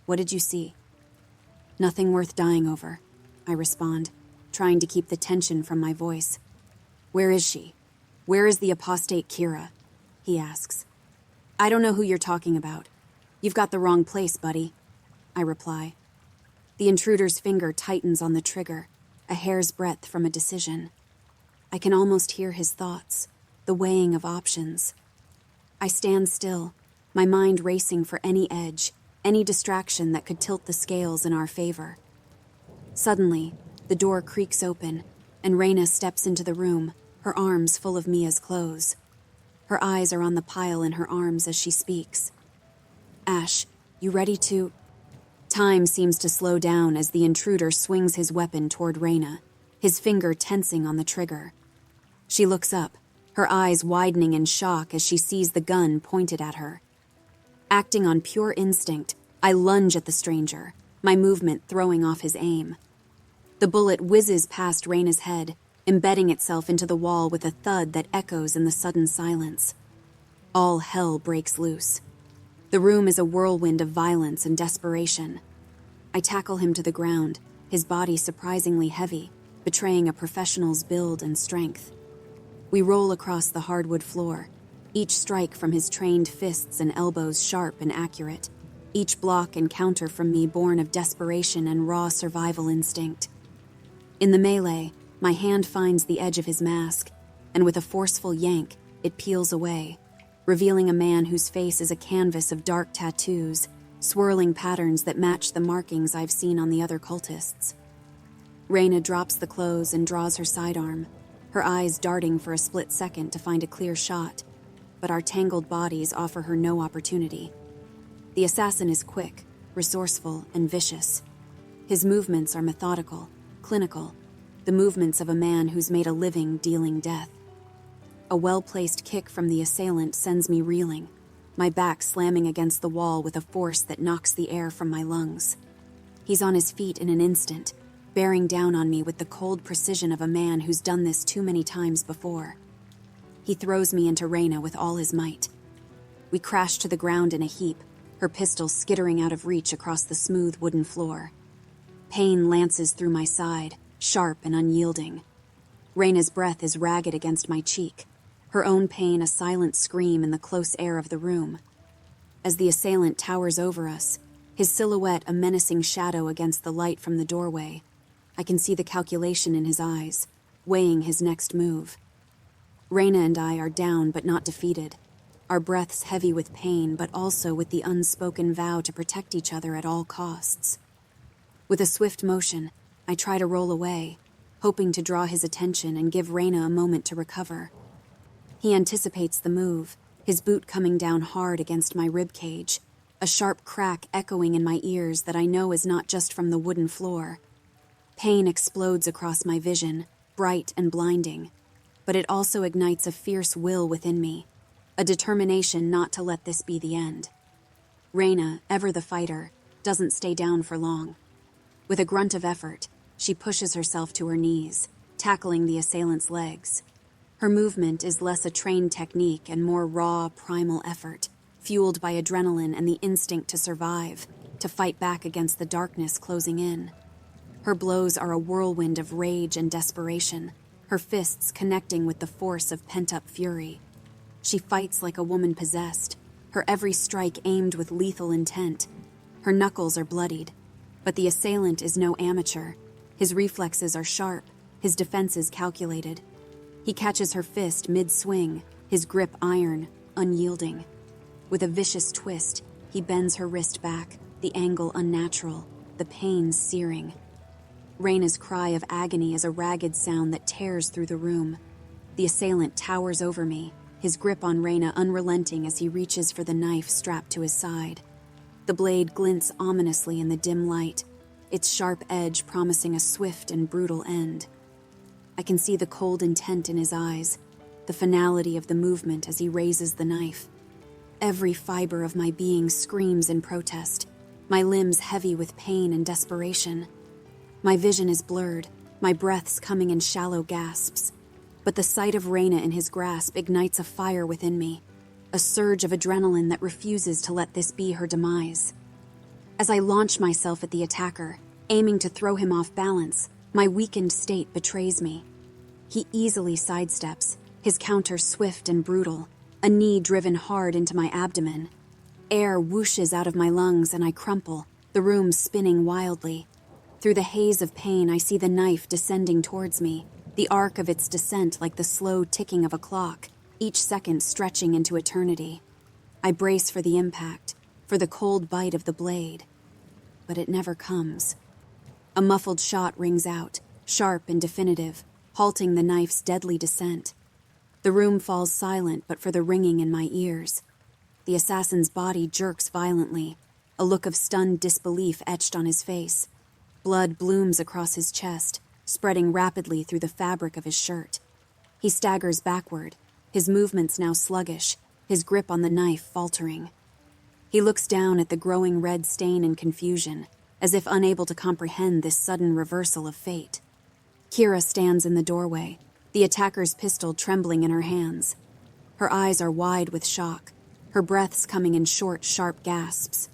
What did you see? Nothing worth dying over, I respond, trying to keep the tension from my voice. Where is she? Where is the apostate Kira? He asks. I don't know who you're talking about. You've got the wrong place, buddy, I reply. The intruder's finger tightens on the trigger, a hair's breadth from a decision. I can almost hear his thoughts, the weighing of options. I stand still, my mind racing for any edge, any distraction that could tilt the scales in our favor. Suddenly, the door creaks open, and Raina steps into the room, her arms full of Mia's clothes. Her eyes are on the pile in her arms as she speaks. Ash, you ready to... Time seems to slow down as the intruder swings his weapon toward Raina, his finger tensing on the trigger. She looks up, her eyes widening in shock as she sees the gun pointed at her. Acting on pure instinct, I lunge at the stranger, my movement throwing off his aim. The bullet whizzes past Raina's head, embedding itself into the wall with a thud that echoes in the sudden silence. All hell breaks loose. The room is a whirlwind of violence and desperation. I tackle him to the ground, his body surprisingly heavy, betraying a professional's build and strength. We roll across the hardwood floor, each strike from his trained fists and elbows sharp and accurate, each block and counter from me born of desperation and raw survival instinct. In the melee, my hand finds the edge of his mask, and with a forceful yank, it peels away, revealing a man whose face is a canvas of dark tattoos, swirling patterns that match the markings I've seen on the other cultists. Raina drops the clothes and draws her sidearm, her eyes darting for a split second to find a clear shot, but our tangled bodies offer her no opportunity. The assassin is quick, resourceful, and vicious. His movements are methodical, clinical, the movements of a man who's made a living dealing death. A well-placed kick from the assailant sends me reeling, my back slamming against the wall with a force that knocks the air from my lungs. He's on his feet in an instant, bearing down on me with the cold precision of a man who's done this too many times before. He throws me into Raina with all his might. We crash to the ground in a heap, her pistol skittering out of reach across the smooth wooden floor. Pain lances through my side, sharp and unyielding. Raina's breath is ragged against my cheek, her own pain a silent scream in the close air of the room. As the assailant towers over us, his silhouette a menacing shadow against the light from the doorway, I can see the calculation in his eyes, weighing his next move. Raina and I are down but not defeated, our breaths heavy with pain but also with the unspoken vow to protect each other at all costs. With a swift motion, I try to roll away, hoping to draw his attention and give Reyna a moment to recover. He anticipates the move, his boot coming down hard against my rib cage, a sharp crack echoing in my ears that I know is not just from the wooden floor. Pain explodes across my vision, bright and blinding, but it also ignites a fierce will within me, a determination not to let this be the end. Reyna, ever the fighter, doesn't stay down for long. With a grunt of effort, she pushes herself to her knees, tackling the assailant's legs. Her movement is less a trained technique and more raw, primal effort, fueled by adrenaline and the instinct to survive, to fight back against the darkness closing in. Her blows are a whirlwind of rage and desperation, her fists connecting with the force of pent-up fury. She fights like a woman possessed, her every strike aimed with lethal intent. Her knuckles are bloodied, but the assailant is no amateur. His reflexes are sharp, his defenses calculated. He catches her fist mid-swing, his grip iron, unyielding. With a vicious twist, he bends her wrist back, the angle unnatural, the pain searing. Reyna's cry of agony is a ragged sound that tears through the room. The assailant towers over me, his grip on Reyna unrelenting as he reaches for the knife strapped to his side. The blade glints ominously in the dim light, its sharp edge promising a swift and brutal end. I can see the cold intent in his eyes, the finality of the movement as he raises the knife. Every fiber of my being screams in protest, my limbs heavy with pain and desperation. My vision is blurred, my breaths coming in shallow gasps. But the sight of Reyna in his grasp ignites a fire within me, a surge of adrenaline that refuses to let this be her demise. As I launch myself at the attacker, aiming to throw him off balance, my weakened state betrays me. He easily sidesteps, his counter swift and brutal, a knee driven hard into my abdomen. Air whooshes out of my lungs and I crumple, the room spinning wildly. Through the haze of pain, I see the knife descending towards me, the arc of its descent like the slow ticking of a clock, each second stretching into eternity. I brace for the impact, for the cold bite of the blade. But it never comes. A muffled shot rings out, sharp and definitive, halting the knife's deadly descent. The room falls silent but for the ringing in my ears. The assassin's body jerks violently, a look of stunned disbelief etched on his face. Blood blooms across his chest, spreading rapidly through the fabric of his shirt. He staggers backward, his movements now sluggish, his grip on the knife faltering. He looks down at the growing red stain in confusion, as if unable to comprehend this sudden reversal of fate. Kira stands in the doorway, the attacker's pistol trembling in her hands. Her eyes are wide with shock, her breaths coming in short, sharp gasps.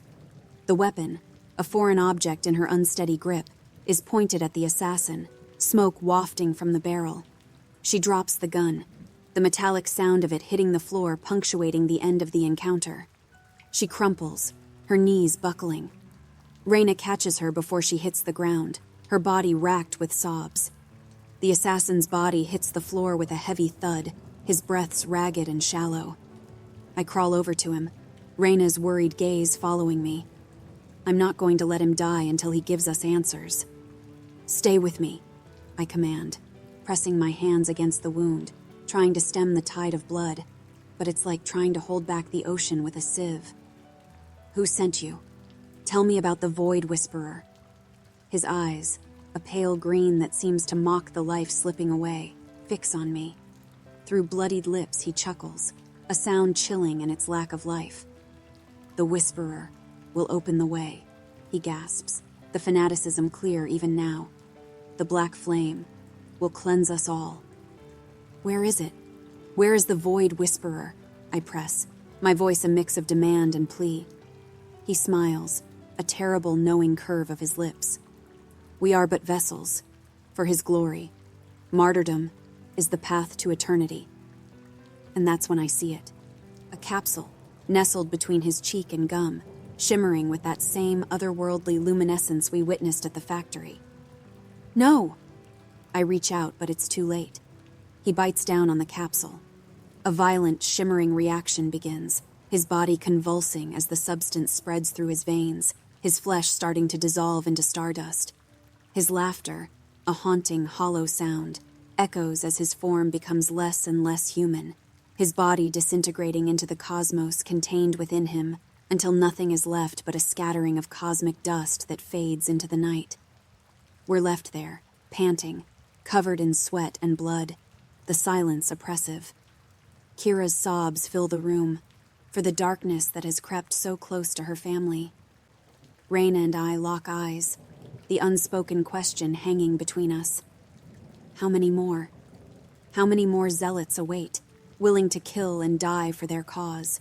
The weapon, a foreign object in her unsteady grip, is pointed at the assassin, smoke wafting from the barrel. She drops the gun, the metallic sound of it hitting the floor punctuating the end of the encounter. She crumples, her knees buckling. Reyna catches her before she hits the ground, her body racked with sobs. The assassin's body hits the floor with a heavy thud, his breaths ragged and shallow. I crawl over to him, Reyna's worried gaze following me. I'm not going to let him die until he gives us answers. Stay with me, I command, pressing my hands against the wound, trying to stem the tide of blood, but it's like trying to hold back the ocean with a sieve. Who sent you? Tell me about the Void Whisperer. His eyes, a pale green that seems to mock the life slipping away, fix on me. Through bloodied lips he chuckles, a sound chilling in its lack of life. The Whisperer will open the way, he gasps, the fanaticism clear even now. The black flame will cleanse us all. Where is it? Where is the Void Whisperer? I press, my voice a mix of demand and plea. He smiles, a terrible knowing curve of his lips. We are but vessels, for his glory. Martyrdom is the path to eternity. And that's when I see it. A capsule, nestled between his cheek and gum, shimmering with that same otherworldly luminescence we witnessed at the factory. No! I reach out, but it's too late. He bites down on the capsule. A violent, shimmering reaction begins, his body convulsing as the substance spreads through his veins, his flesh starting to dissolve into stardust. His laughter, a haunting, hollow sound, echoes as his form becomes less and less human, his body disintegrating into the cosmos contained within him until nothing is left but a scattering of cosmic dust that fades into the night. We're left there, panting, covered in sweat and blood, the silence oppressive. Kira's sobs fill the room, for the darkness that has crept so close to her family. Raina and I lock eyes, the unspoken question hanging between us. How many more? How many more zealots await, willing to kill and die for their cause?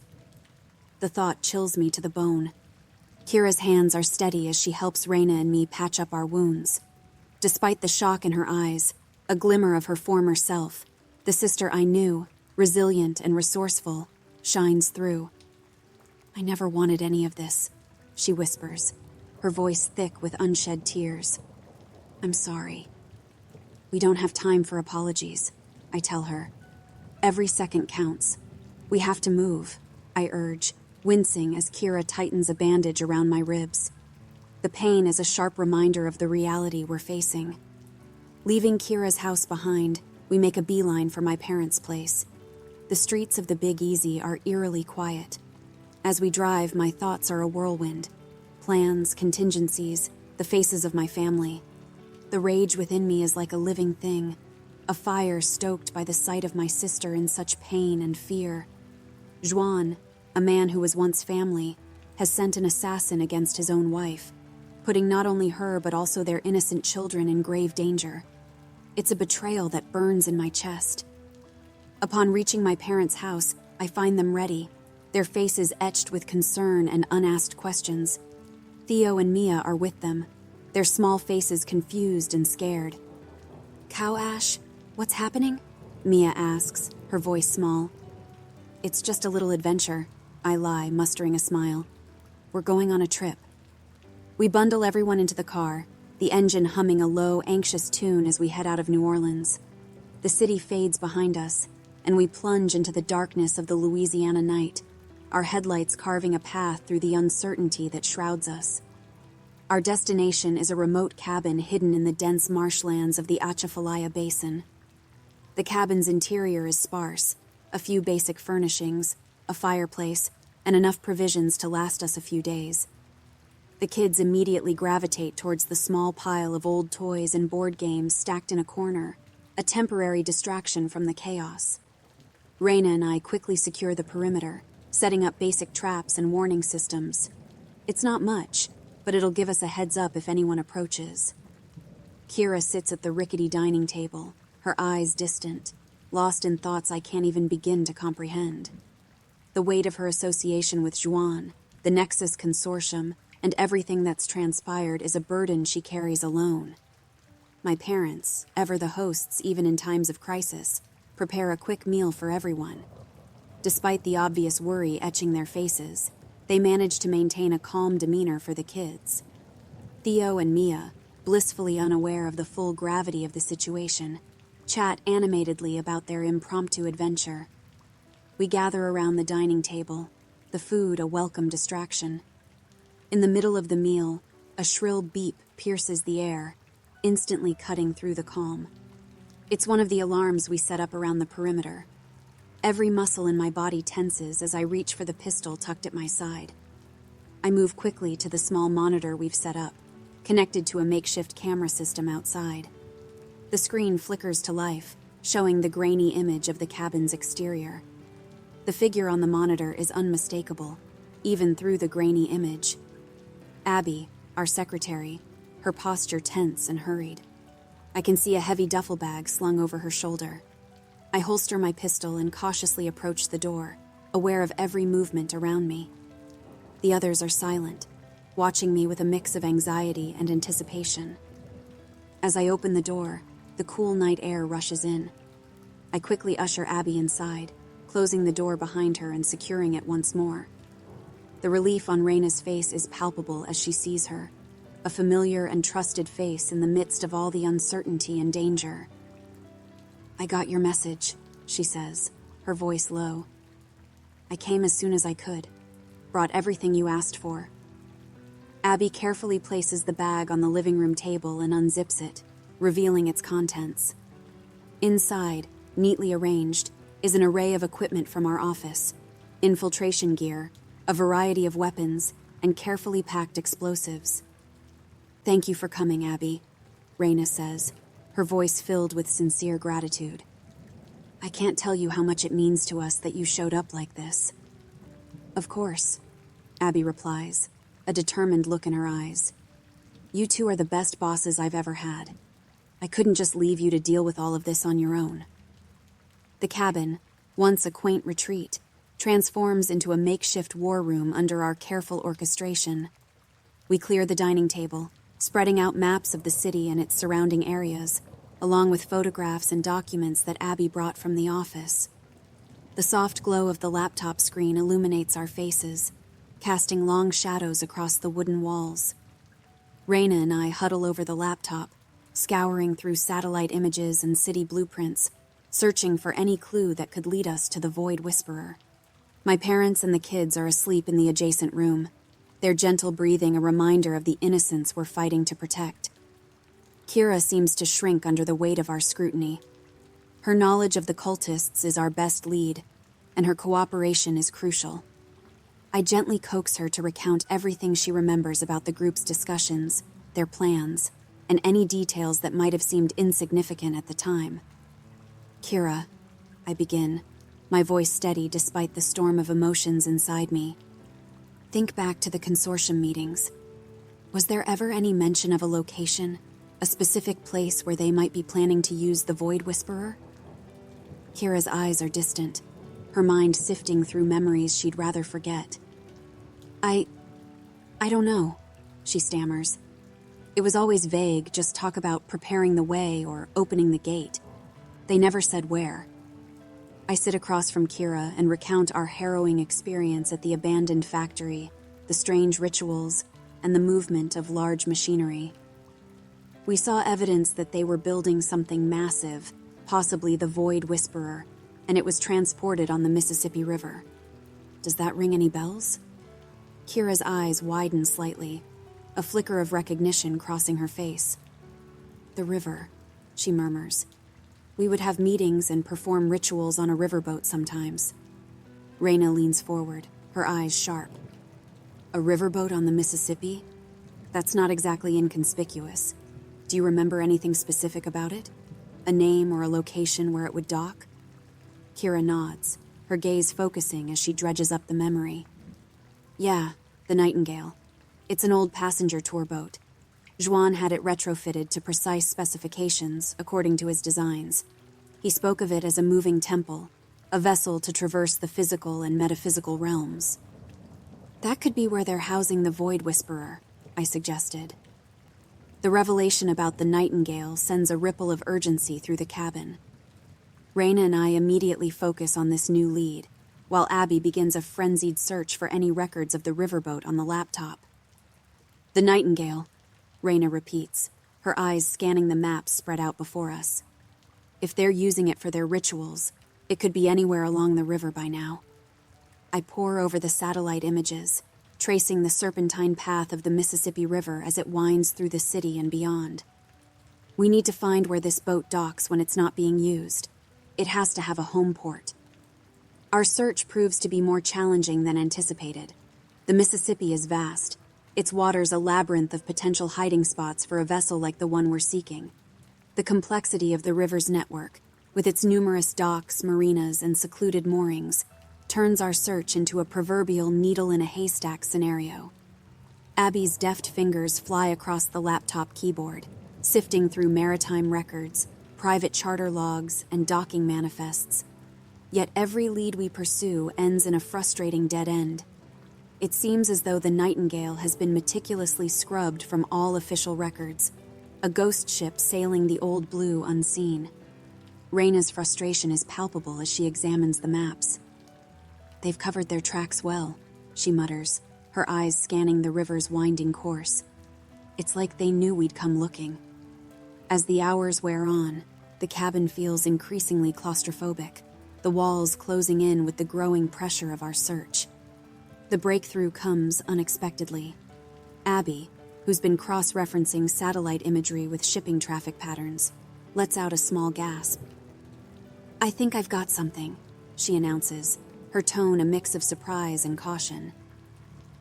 The thought chills me to the bone. Kira's hands are steady as she helps Raina and me patch up our wounds. Despite the shock in her eyes, a glimmer of her former self, the sister I knew, resilient and resourceful, shines through. I never wanted any of this, she whispers, her voice thick with unshed tears. I'm sorry. We don't have time for apologies, I tell her. Every second counts. We have to move, I urge, wincing as Kira tightens a bandage around my ribs. The pain is a sharp reminder of the reality we're facing. Leaving Kira's house behind, we make a beeline for my parents' place. The streets of the Big Easy are eerily quiet. As we drive, my thoughts are a whirlwind. Plans, contingencies, the faces of my family. The rage within me is like a living thing, a fire stoked by the sight of my sister in such pain and fear. Juan, a man who was once family, has sent an assassin against his own wife, putting not only her but also their innocent children in grave danger. It's a betrayal that burns in my chest. Upon reaching my parents' house, I find them ready, their faces etched with concern and unasked questions. Theo and Mia are with them, their small faces confused and scared. Cow Ash, what's happening? Mia asks, her voice small. It's just a little adventure, I lie, mustering a smile. We're going on a trip. We bundle everyone into the car, the engine humming a low, anxious tune as we head out of New Orleans. The city fades behind us, and we plunge into the darkness of the Louisiana night, our headlights carving a path through the uncertainty that shrouds us. Our destination is a remote cabin hidden in the dense marshlands of the Atchafalaya Basin. The cabin's interior is sparse, a few basic furnishings, a fireplace, and enough provisions to last us a few days. The kids immediately gravitate towards the small pile of old toys and board games stacked in a corner, a temporary distraction from the chaos. Raina and I quickly secure the perimeter, setting up basic traps and warning systems. It's not much, but it'll give us a heads up if anyone approaches. Kira sits at the rickety dining table, her eyes distant, lost in thoughts I can't even begin to comprehend. The weight of her association with Juan, the Nexus Consortium, and everything that's transpired is a burden she carries alone. My parents, ever the hosts even in times of crisis, prepare a quick meal for everyone. Despite the obvious worry etching their faces, they manage to maintain a calm demeanor for the kids. Theo and Mia, blissfully unaware of the full gravity of the situation, chat animatedly about their impromptu adventure. We gather around the dining table, the food a welcome distraction. In the middle of the meal, a shrill beep pierces the air, instantly cutting through the calm. It's one of the alarms we set up around the perimeter. Every muscle in my body tenses as I reach for the pistol tucked at my side. I move quickly to the small monitor we've set up, connected to a makeshift camera system outside. The screen flickers to life, showing the grainy image of the cabin's exterior. The figure on the monitor is unmistakable, even through the grainy image. Abby, our secretary, her posture tense and hurried. I can see a heavy duffel bag slung over her shoulder. I holster my pistol and cautiously approach the door, aware of every movement around me. The others are silent, watching me with a mix of anxiety and anticipation. As I open the door, the cool night air rushes in. I quickly usher Abby inside, closing the door behind her and securing it once more. The relief on Raina's face is palpable as she sees her, a familiar and trusted face in the midst of all the uncertainty and danger. I got your message, she says, her voice low. I came as soon as I could, brought everything you asked for. Abby carefully places the bag on the living room table and unzips it, revealing its contents. Inside, neatly arranged, is an array of equipment from our office: infiltration gear, a variety of weapons, and carefully packed explosives. "Thank you for coming, Abby," Raina says, her voice filled with sincere gratitude. "I can't tell you how much it means to us that you showed up like this." "Of course," Abby replies, a determined look in her eyes. "You two are the best bosses I've ever had. I couldn't just leave you to deal with all of this on your own." The cabin, once a quaint retreat, transforms into a makeshift war room under our careful orchestration. We clear the dining table, spreading out maps of the city and its surrounding areas, along with photographs and documents that Abby brought from the office. The soft glow of the laptop screen illuminates our faces, casting long shadows across the wooden walls. Raina and I huddle over the laptop, scouring through satellite images and city blueprints, searching for any clue that could lead us to the Void Whisperer. My parents and the kids are asleep in the adjacent room, their gentle breathing a reminder of the innocence we're fighting to protect. Kira seems to shrink under the weight of our scrutiny. Her knowledge of the cultists is our best lead, and her cooperation is crucial. I gently coax her to recount everything she remembers about the group's discussions, their plans, and any details that might have seemed insignificant at the time. "Kira," I begin, my voice steady despite the storm of emotions inside me. "Think back to the consortium meetings. Was there ever any mention of a location, a specific place where they might be planning to use the Void Whisperer?" Kira's eyes are distant, her mind sifting through memories she'd rather forget. I don't know," she stammers. "It was always vague, just talk about preparing the way or opening the gate. They never said where." I sit across from Kira and recount our harrowing experience at the abandoned factory, the strange rituals, and the movement of large machinery. We saw evidence that they were building something massive, possibly the Void Whisperer, and it was transported on the Mississippi River. Does that ring any bells? Kira's eyes widen slightly, a flicker of recognition crossing her face. "The river," she murmurs. "We would have meetings and perform rituals on a riverboat sometimes." Raina leans forward, her eyes sharp. "A riverboat on the Mississippi? That's not exactly inconspicuous. Do you remember anything specific about it? A name or a location where it would dock?" Kira nods, her gaze focusing as she dredges up the memory. "Yeah, the Nightingale. It's an old passenger tour boat. Juan had it retrofitted to precise specifications, according to his designs. He spoke of it as a moving temple, a vessel to traverse the physical and metaphysical realms." "That could be where they're housing the Void Whisperer," I suggested. The revelation about the Nightingale sends a ripple of urgency through the cabin. Raina and I immediately focus on this new lead, while Abby begins a frenzied search for any records of the riverboat on the laptop. "The Nightingale," Raina repeats, her eyes scanning the maps spread out before us. "If they're using it for their rituals, it could be anywhere along the river by now." I pore over the satellite images, tracing the serpentine path of the Mississippi River as it winds through the city and beyond. We need to find where this boat docks when it's not being used. It has to have a home port. Our search proves to be more challenging than anticipated. The Mississippi is vast, its waters a labyrinth of potential hiding spots for a vessel like the one we're seeking. The complexity of the river's network, with its numerous docks, marinas, and secluded moorings, turns our search into a proverbial needle-in-a-haystack scenario. Abby's deft fingers fly across the laptop keyboard, sifting through maritime records, private charter logs, and docking manifests. Yet every lead we pursue ends in a frustrating dead end. It seems as though the Nightingale has been meticulously scrubbed from all official records, a ghost ship sailing the Old Blue unseen. Raina's frustration is palpable as she examines the maps. "They've covered their tracks well," she mutters, her eyes scanning the river's winding course. "It's like they knew we'd come looking." As the hours wear on, the cabin feels increasingly claustrophobic, the walls closing in with the growing pressure of our search. The breakthrough comes unexpectedly. Abby, who's been cross-referencing satellite imagery with shipping traffic patterns, lets out a small gasp. "I think I've got something," she announces, her tone a mix of surprise and caution.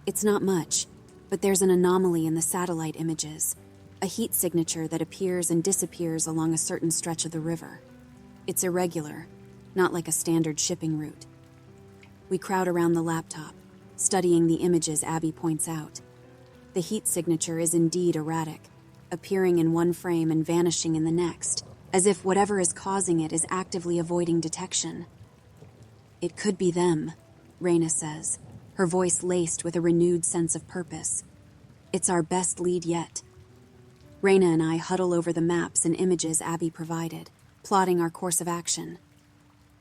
It's not much, but there's an anomaly in the satellite images, a heat signature that appears and disappears along a certain stretch of the river. It's irregular, not like a standard shipping route. We crowd around the laptop, studying the images Abby points out. The heat signature is indeed erratic, appearing in one frame and vanishing in the next, as if whatever is causing it is actively avoiding detection. "It could be them," Raina says, her voice laced with a renewed sense of purpose. "It's our best lead yet." Raina and I huddle over the maps and images Abby provided, plotting our course of action.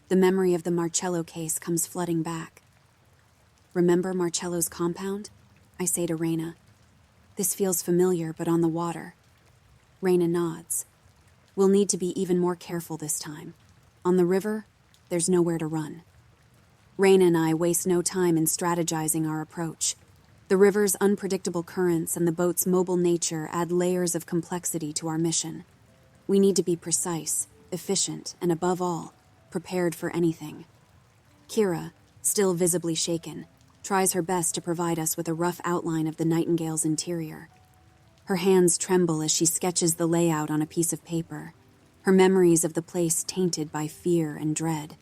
The memory of the Marcello case comes flooding back. "Remember Marcello's compound?" I say to Raina. "This feels familiar, but on the water." Raina nods. "We'll need to be even more careful this time. On the river, there's nowhere to run." Raina and I waste no time in strategizing our approach. The river's unpredictable currents and the boat's mobile nature add layers of complexity to our mission. We need to be precise, efficient, and above all, prepared for anything. Kira, still visibly shaken, tries her best to provide us with a rough outline of the Nightingale's interior. Her hands tremble as she sketches the layout on a piece of paper, her memories of the place tainted by fear and dread.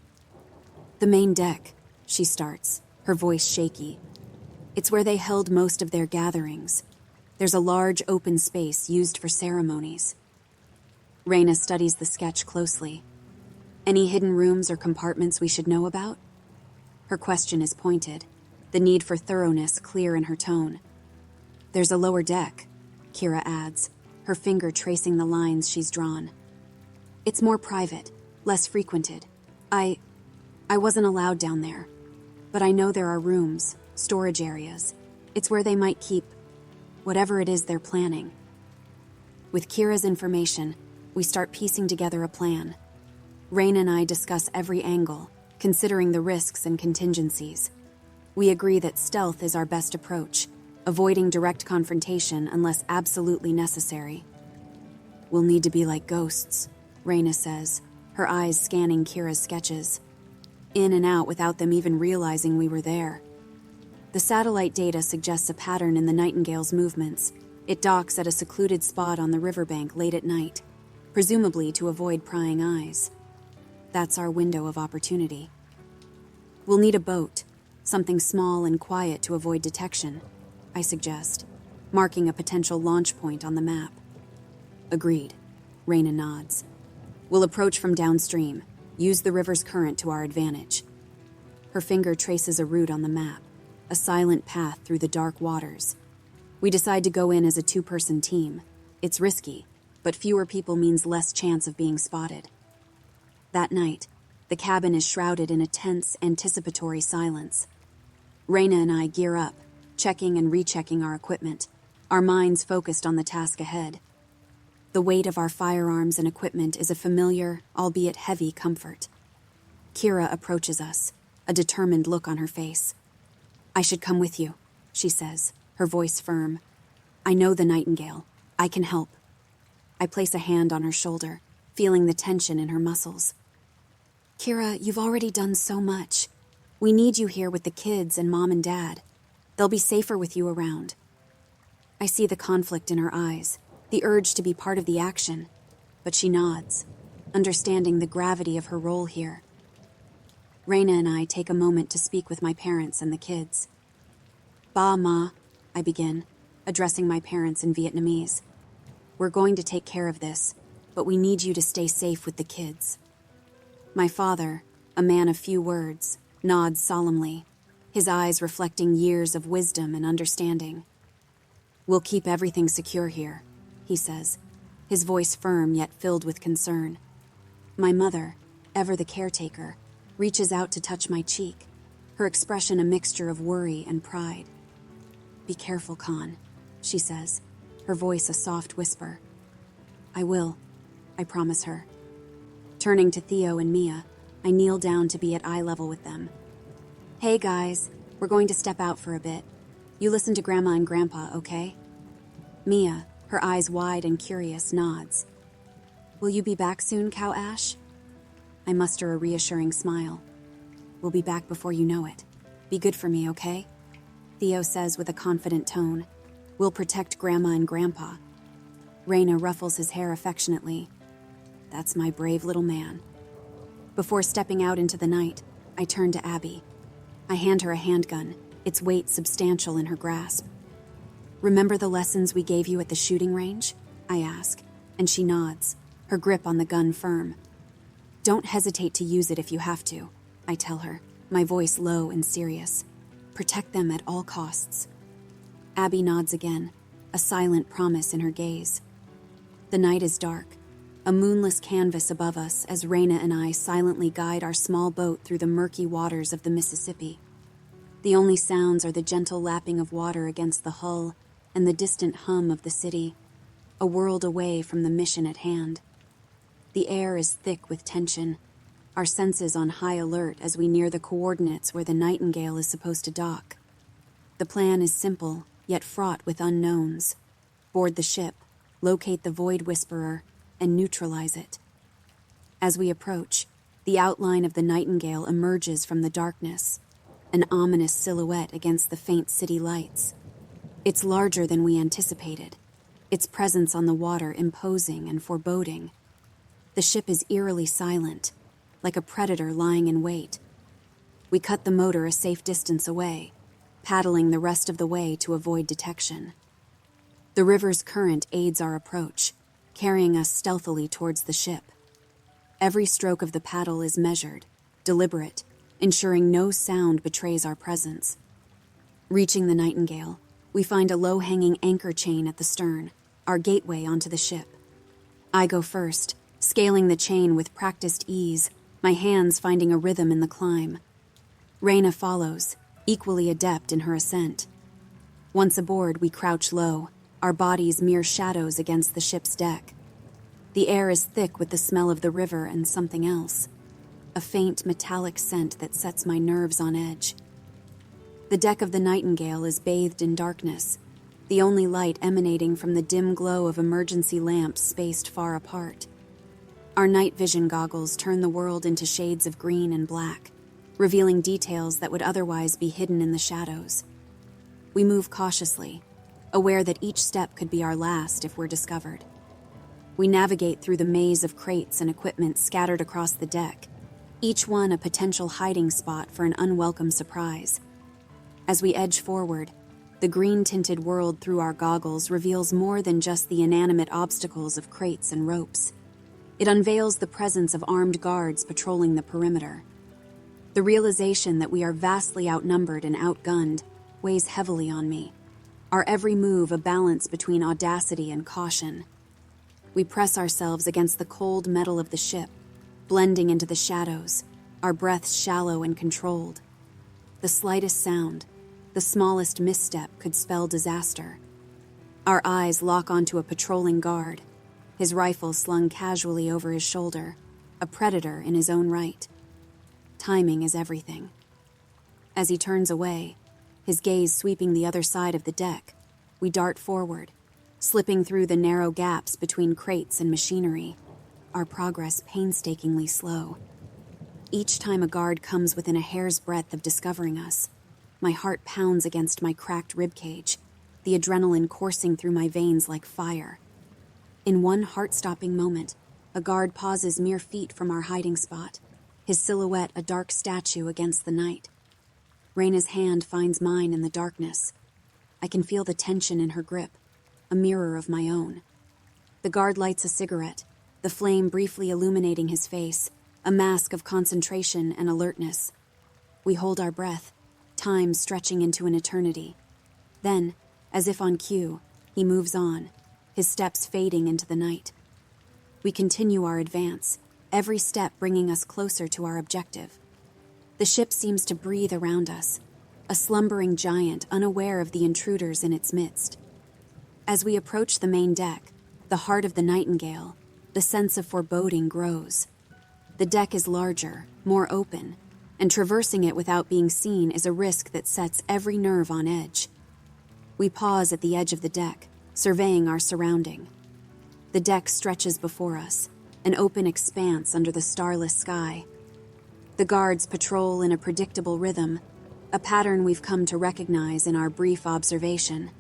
"The main deck," she starts, her voice shaky. "It's where they held most of their gatherings. There's a large open space used for ceremonies." Raina studies the sketch closely. "Any hidden rooms or compartments we should know about?" Her question is pointed, the need for thoroughness clear in her tone. "There's a lower deck," Kira adds, her finger tracing the lines she's drawn. "It's more private, less frequented. I wasn't allowed down there. But I know there are rooms, storage areas. It's where they might keep whatever it is they're planning." With Kira's information, we start piecing together a plan. Raina and I discuss every angle, considering the risks and contingencies. We agree that stealth is our best approach, avoiding direct confrontation unless absolutely necessary. "We'll need to be like ghosts," Raina says, her eyes scanning Kira's sketches. "In and out without them even realizing we were there." The satellite data suggests a pattern in the Nightingale's movements. It docks at a secluded spot on the riverbank late at night, presumably to avoid prying eyes. That's our window of opportunity. "We'll need a boat, something small and quiet to avoid detection," I suggest, marking a potential launch point on the map. "Agreed," Raina nods. "We'll approach from downstream, use the river's current to our advantage." Her finger traces a route on the map, a silent path through the dark waters. We decide to go in as a two-person team. It's risky, but fewer people means less chance of being spotted. That night, the cabin is shrouded in a tense, anticipatory silence. Raina and I gear up, checking and rechecking our equipment, our minds focused on the task ahead. The weight of our firearms and equipment is a familiar, albeit heavy, comfort. Kira approaches us, a determined look on her face. "I should come with you," she says, her voice firm. "I know the Nightingale. I can help." I place a hand on her shoulder, feeling the tension in her muscles. "Kira, you've already done so much. We need you here with the kids and Mom and Dad. They'll be safer with you around." I see the conflict in her eyes, the urge to be part of the action, but she nods, understanding the gravity of her role here. Raina and I take a moment to speak with my parents and the kids. "Ba Ma," I begin, addressing my parents in Vietnamese. "We're going to take care of this, but we need you to stay safe with the kids." My father, a man of few words, nods solemnly, his eyes reflecting years of wisdom and understanding. "We'll keep everything secure here," he says, his voice firm yet filled with concern. My mother, ever the caretaker, reaches out to touch my cheek, her expression a mixture of worry and pride. "Be careful, Khan," she says, her voice a soft whisper. "I will," I promise her. Turning to Theo and Mia, I kneel down to be at eye level with them. "Hey guys, we're going to step out for a bit. You listen to Grandma and Grandpa, okay? Mia, her eyes wide and curious, nods. Will you be back soon, Cow Ash? I muster a reassuring smile. We'll be back before you know it. Be good for me, okay? Theo says with a confident tone. We'll protect Grandma and Grandpa. Raina ruffles his hair affectionately. That's my brave little man. Before stepping out into the night, I turn to Abby. I hand her a handgun, its weight substantial in her grasp. Remember the lessons we gave you at the shooting range? I ask, and she nods, her grip on the gun firm. Don't hesitate to use it if you have to, I tell her, my voice low and serious. Protect them at all costs. Abby nods again, a silent promise in her gaze. The night is dark, a moonless canvas above us as Raina and I silently guide our small boat through the murky waters of the Mississippi. The only sounds are the gentle lapping of water against the hull and the distant hum of the city, a world away from the mission at hand. The air is thick with tension, our senses on high alert as we near the coordinates where the Nightingale is supposed to dock. The plan is simple, yet fraught with unknowns. Board the ship, locate the Void Whisperer, and neutralize it. As we approach, the outline of the Nightingale emerges from the darkness, an ominous silhouette against the faint city lights. It's larger than we anticipated, its presence on the water imposing and foreboding. The ship is eerily silent, like a predator lying in wait. We cut the motor a safe distance away, paddling the rest of the way to avoid detection. The river's current aids our approach, carrying us stealthily towards the ship. Every stroke of the paddle is measured, deliberate, ensuring no sound betrays our presence. Reaching the Nightingale, we find a low-hanging anchor chain at the stern, our gateway onto the ship. I go first, scaling the chain with practiced ease, my hands finding a rhythm in the climb. Raina follows, equally adept in her ascent. Once aboard, we crouch low, our bodies mere shadows against the ship's deck. The air is thick with the smell of the river and something else, a faint metallic scent that sets my nerves on edge. The deck of the Nightingale is bathed in darkness, the only light emanating from the dim glow of emergency lamps spaced far apart. Our night vision goggles turn the world into shades of green and black, revealing details that would otherwise be hidden in the shadows. We move cautiously, aware that each step could be our last if we're discovered. We navigate through the maze of crates and equipment scattered across the deck, each one a potential hiding spot for an unwelcome surprise. As we edge forward, the green-tinted world through our goggles reveals more than just the inanimate obstacles of crates and ropes. It unveils the presence of armed guards patrolling the perimeter. The realization that we are vastly outnumbered and outgunned weighs heavily on me, our every move a balance between audacity and caution. We press ourselves against the cold metal of the ship, blending into the shadows, our breaths shallow and controlled. The slightest sound, the smallest misstep could spell disaster. Our eyes lock onto a patrolling guard, his rifle slung casually over his shoulder, a predator in his own right. Timing is everything. As he turns away, his gaze sweeping the other side of the deck, we dart forward, slipping through the narrow gaps between crates and machinery, our progress painstakingly slow. Each time a guard comes within a hair's breadth of discovering us, my heart pounds against my cracked ribcage, the adrenaline coursing through my veins like fire. In one heart-stopping moment, a guard pauses mere feet from our hiding spot, his silhouette a dark statue against the night. Raina's hand finds mine in the darkness. I can feel the tension in her grip, a mirror of my own. The guard lights a cigarette, the flame briefly illuminating his face, a mask of concentration and alertness. We hold our breath, time stretching into an eternity. Then, as if on cue, he moves on, his steps fading into the night. We continue our advance, every step bringing us closer to our objective. The ship seems to breathe around us, a slumbering giant unaware of the intruders in its midst. As we approach the main deck, the heart of the Nightingale, the sense of foreboding grows. The deck is larger, more open, and traversing it without being seen is a risk that sets every nerve on edge. We pause at the edge of the deck, surveying our surrounding. The deck stretches before us, an open expanse under the starless sky. The guards patrol in a predictable rhythm, a pattern we've come to recognize in our brief observation.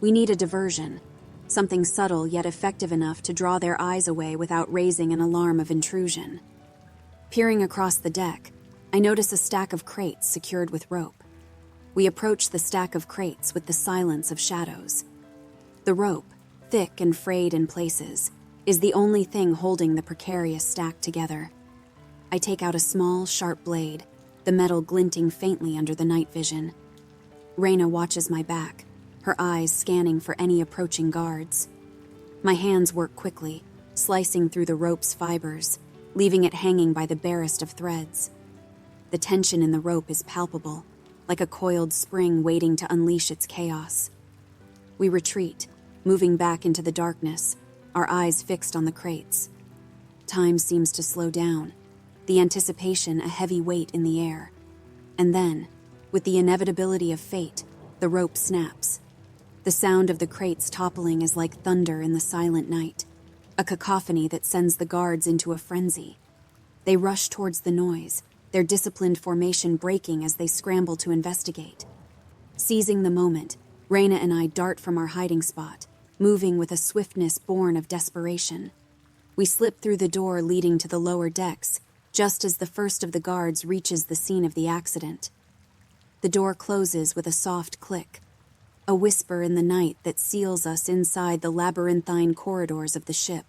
We need a diversion, something subtle yet effective enough to draw their eyes away without raising an alarm of intrusion. Peering across the deck, I notice a stack of crates secured with rope. We approach the stack of crates with the silence of shadows. The rope, thick and frayed in places, is the only thing holding the precarious stack together. I take out a small, sharp blade, the metal glinting faintly under the night vision. Raina watches my back, her eyes scanning for any approaching guards. My hands work quickly, slicing through the rope's fibers, leaving it hanging by the barest of threads. The tension in the rope is palpable, like a coiled spring waiting to unleash its chaos. We retreat, moving back into the darkness, our eyes fixed on the crates. Time seems to slow down, the anticipation a heavy weight in the air. And then, with the inevitability of fate, the rope snaps. The sound of the crates toppling is like thunder in the silent night, a cacophony that sends the guards into a frenzy. They rush towards the noise, their disciplined formation breaking as they scramble to investigate. Seizing the moment, Raina and I dart from our hiding spot, moving with a swiftness born of desperation. We slip through the door leading to the lower decks, just as the first of the guards reaches the scene of the accident. The door closes with a soft click, a whisper in the night that seals us inside the labyrinthine corridors of the ship.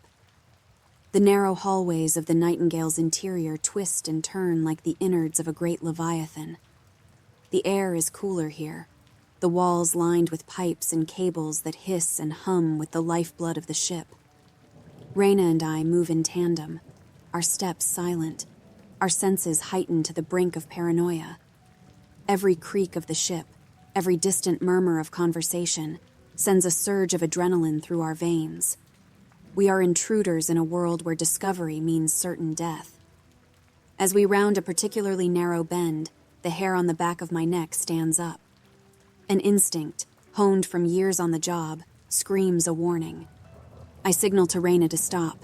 The narrow hallways of the Nightingale's interior twist and turn like the innards of a great leviathan. The air is cooler here, the walls lined with pipes and cables that hiss and hum with the lifeblood of the ship. Raina and I move in tandem, our steps silent, our senses heightened to the brink of paranoia. Every creak of the ship, every distant murmur of conversation, sends a surge of adrenaline through our veins. We are intruders in a world where discovery means certain death. As we round a particularly narrow bend, the hair on the back of my neck stands up. An instinct, honed from years on the job, screams a warning. I signal to Raina to stop,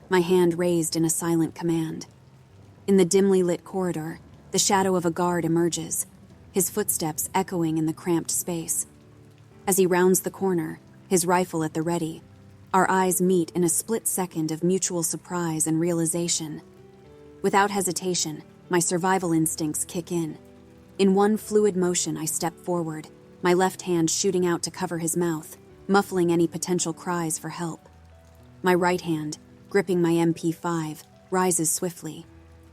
my hand raised in a silent command. In the dimly lit corridor, the shadow of a guard emerges, his footsteps echoing in the cramped space. As he rounds the corner, his rifle at the ready, our eyes meet in a split second of mutual surprise and realization. Without hesitation, my survival instincts kick in. In one fluid motion, I step forward, my left hand shooting out to cover his mouth, muffling any potential cries for help. My right hand, gripping my MP5, rises swiftly.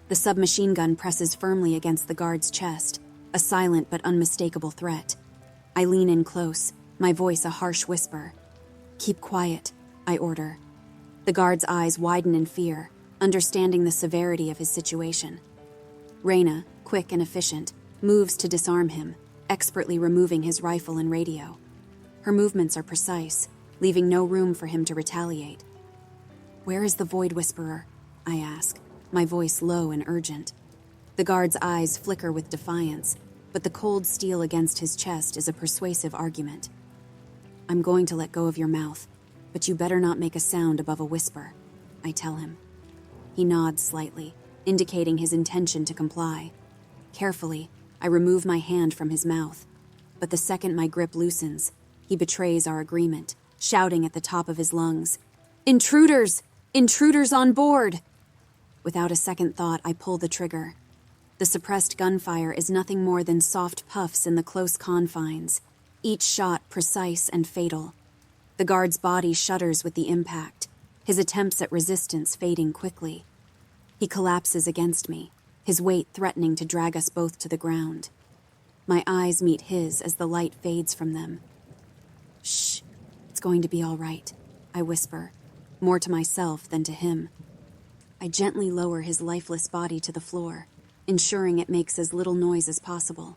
The submachine gun presses firmly against the guard's chest, a silent but unmistakable threat. I lean in close, my voice a harsh whisper. "Keep quiet," I order. The guard's eyes widen in fear, understanding the severity of his situation. Raina, quick and efficient, moves to disarm him, expertly removing his rifle and radio. Her movements are precise, leaving no room for him to retaliate. "Where is the Void Whisperer?" I ask, my voice low and urgent. The guard's eyes flicker with defiance, but the cold steel against his chest is a persuasive argument. "I'm going to let go of your mouth, but you better not make a sound above a whisper," I tell him. He nods slightly, indicating his intention to comply. Carefully, I remove my hand from his mouth, but the second my grip loosens, he betrays our agreement, shouting at the top of his lungs, "Intruders! Intruders on board!" Without a second thought, I pull the trigger. The suppressed gunfire is nothing more than soft puffs in the close confines, each shot precise and fatal. The guard's body shudders with the impact, his attempts at resistance fading quickly. He collapses against me, his weight threatening to drag us both to the ground. My eyes meet his as the light fades from them. "Shh, it's going to be all right," I whisper, more to myself than to him. I gently lower his lifeless body to the floor, ensuring it makes as little noise as possible.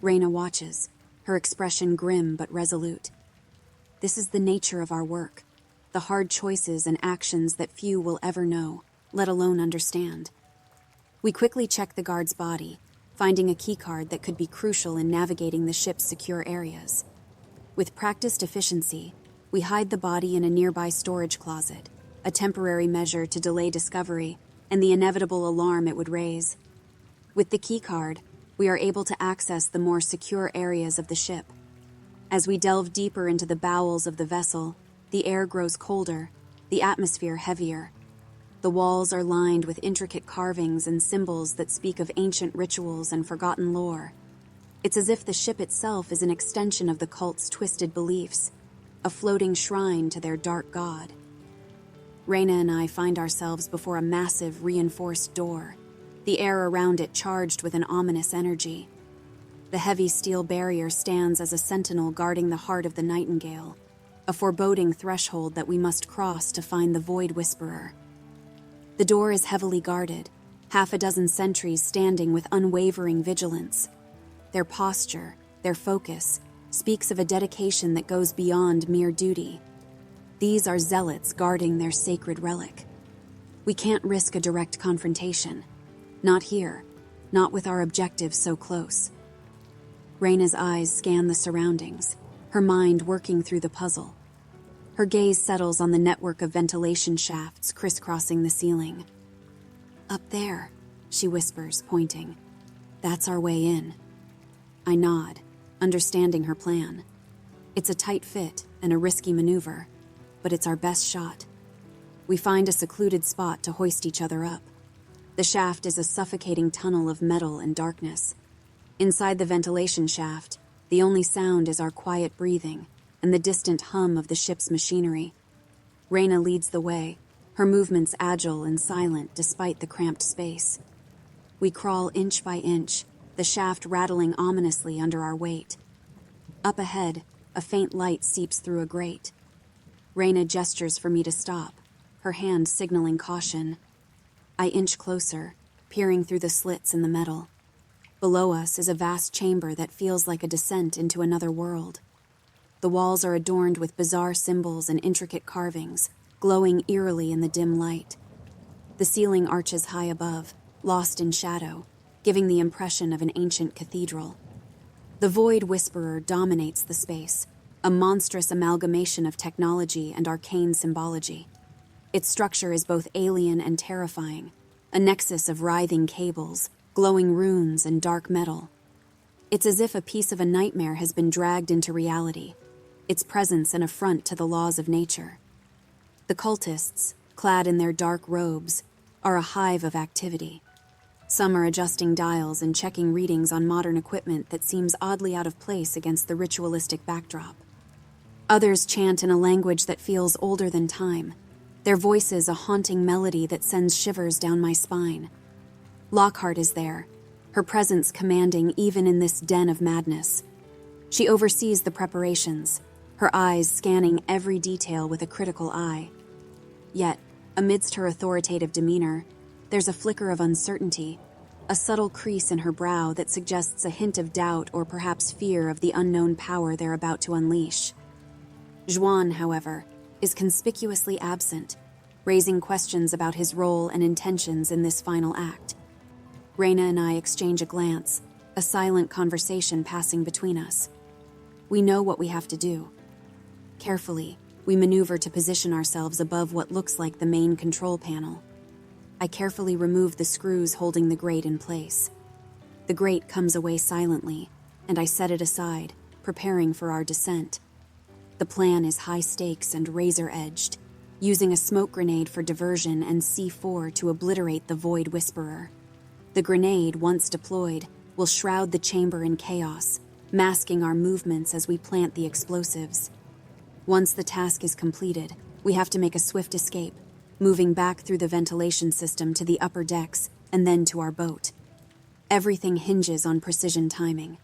Raina watches, her expression grim but resolute. This is the nature of our work, the hard choices and actions that few will ever know, let alone understand. We quickly check the guard's body, finding a keycard that could be crucial in navigating the ship's secure areas. With practiced efficiency, We hide the body in a nearby storage closet, a temporary measure to delay discovery and the inevitable alarm it would raise. With the keycard, we are able to access the more secure areas of the ship. As we delve deeper into the bowels of the vessel, the air grows colder, the atmosphere heavier. The walls are lined with intricate carvings and symbols that speak of ancient rituals and forgotten lore. It's as if the ship itself is an extension of the cult's twisted beliefs, a floating shrine to their dark god. Reyna and I find ourselves before a massive, reinforced door, the air around it charged with an ominous energy. The heavy steel barrier stands as a sentinel guarding the heart of the Nightingale, a foreboding threshold that we must cross to find the Void Whisperer. The door is heavily guarded, half a dozen sentries standing with unwavering vigilance. Their posture, their focus, speaks of a dedication that goes beyond mere duty. These are zealots guarding their sacred relic. We can't risk a direct confrontation. Not here, not with our objectives so close. Reyna's eyes scan the surroundings, her mind working through the puzzle. Her gaze settles on the network of ventilation shafts crisscrossing the ceiling. "Up there," she whispers, pointing. "That's our way in." I nod, understanding her plan. It's a tight fit and a risky maneuver, but it's our best shot. We find a secluded spot to hoist each other up. The shaft is a suffocating tunnel of metal and darkness. Inside the ventilation shaft, the only sound is our quiet breathing and the distant hum of the ship's machinery. Reyna leads the way, her movements agile and silent despite the cramped space. We crawl inch by inch, the shaft rattling ominously under our weight. Up ahead, a faint light seeps through a grate. Reyna gestures for me to stop, her hand signaling caution. I inch closer, peering through the slits in the metal. Below us is a vast chamber that feels like a descent into another world. The walls are adorned with bizarre symbols and intricate carvings, glowing eerily in the dim light. The ceiling arches high above, lost in shadow, giving the impression of an ancient cathedral. The Void Whisperer dominates the space, a monstrous amalgamation of technology and arcane symbology. Its structure is both alien and terrifying, a nexus of writhing cables, glowing runes, and dark metal. It's as if a piece of a nightmare has been dragged into reality, its presence an affront to the laws of nature. The cultists, clad in their dark robes, are a hive of activity. Some are adjusting dials and checking readings on modern equipment that seems oddly out of place against the ritualistic backdrop. Others chant in a language that feels older than time, their voices a haunting melody that sends shivers down my spine. Lockhart is there, her presence commanding even in this den of madness. She oversees the preparations, her eyes scanning every detail with a critical eye. Yet, amidst her authoritative demeanor, there's a flicker of uncertainty, a subtle crease in her brow that suggests a hint of doubt or perhaps fear of the unknown power they're about to unleash. Juan, however, is conspicuously absent, raising questions about his role and intentions in this final act. Reyna and I exchange a glance, a silent conversation passing between us. We know what we have to do. Carefully, we maneuver to position ourselves above what looks like the main control panel. I carefully remove the screws holding the grate in place. The grate comes away silently, and I set it aside, preparing for our descent. The plan is high stakes and razor-edged, using a smoke grenade for diversion and C4 to obliterate the Void Whisperer. The grenade, once deployed, will shroud the chamber in chaos, masking our movements as we plant the explosives. Once the task is completed, we have to make a swift escape, moving back through the ventilation system to the upper decks and then to our boat. Everything hinges on precision timing.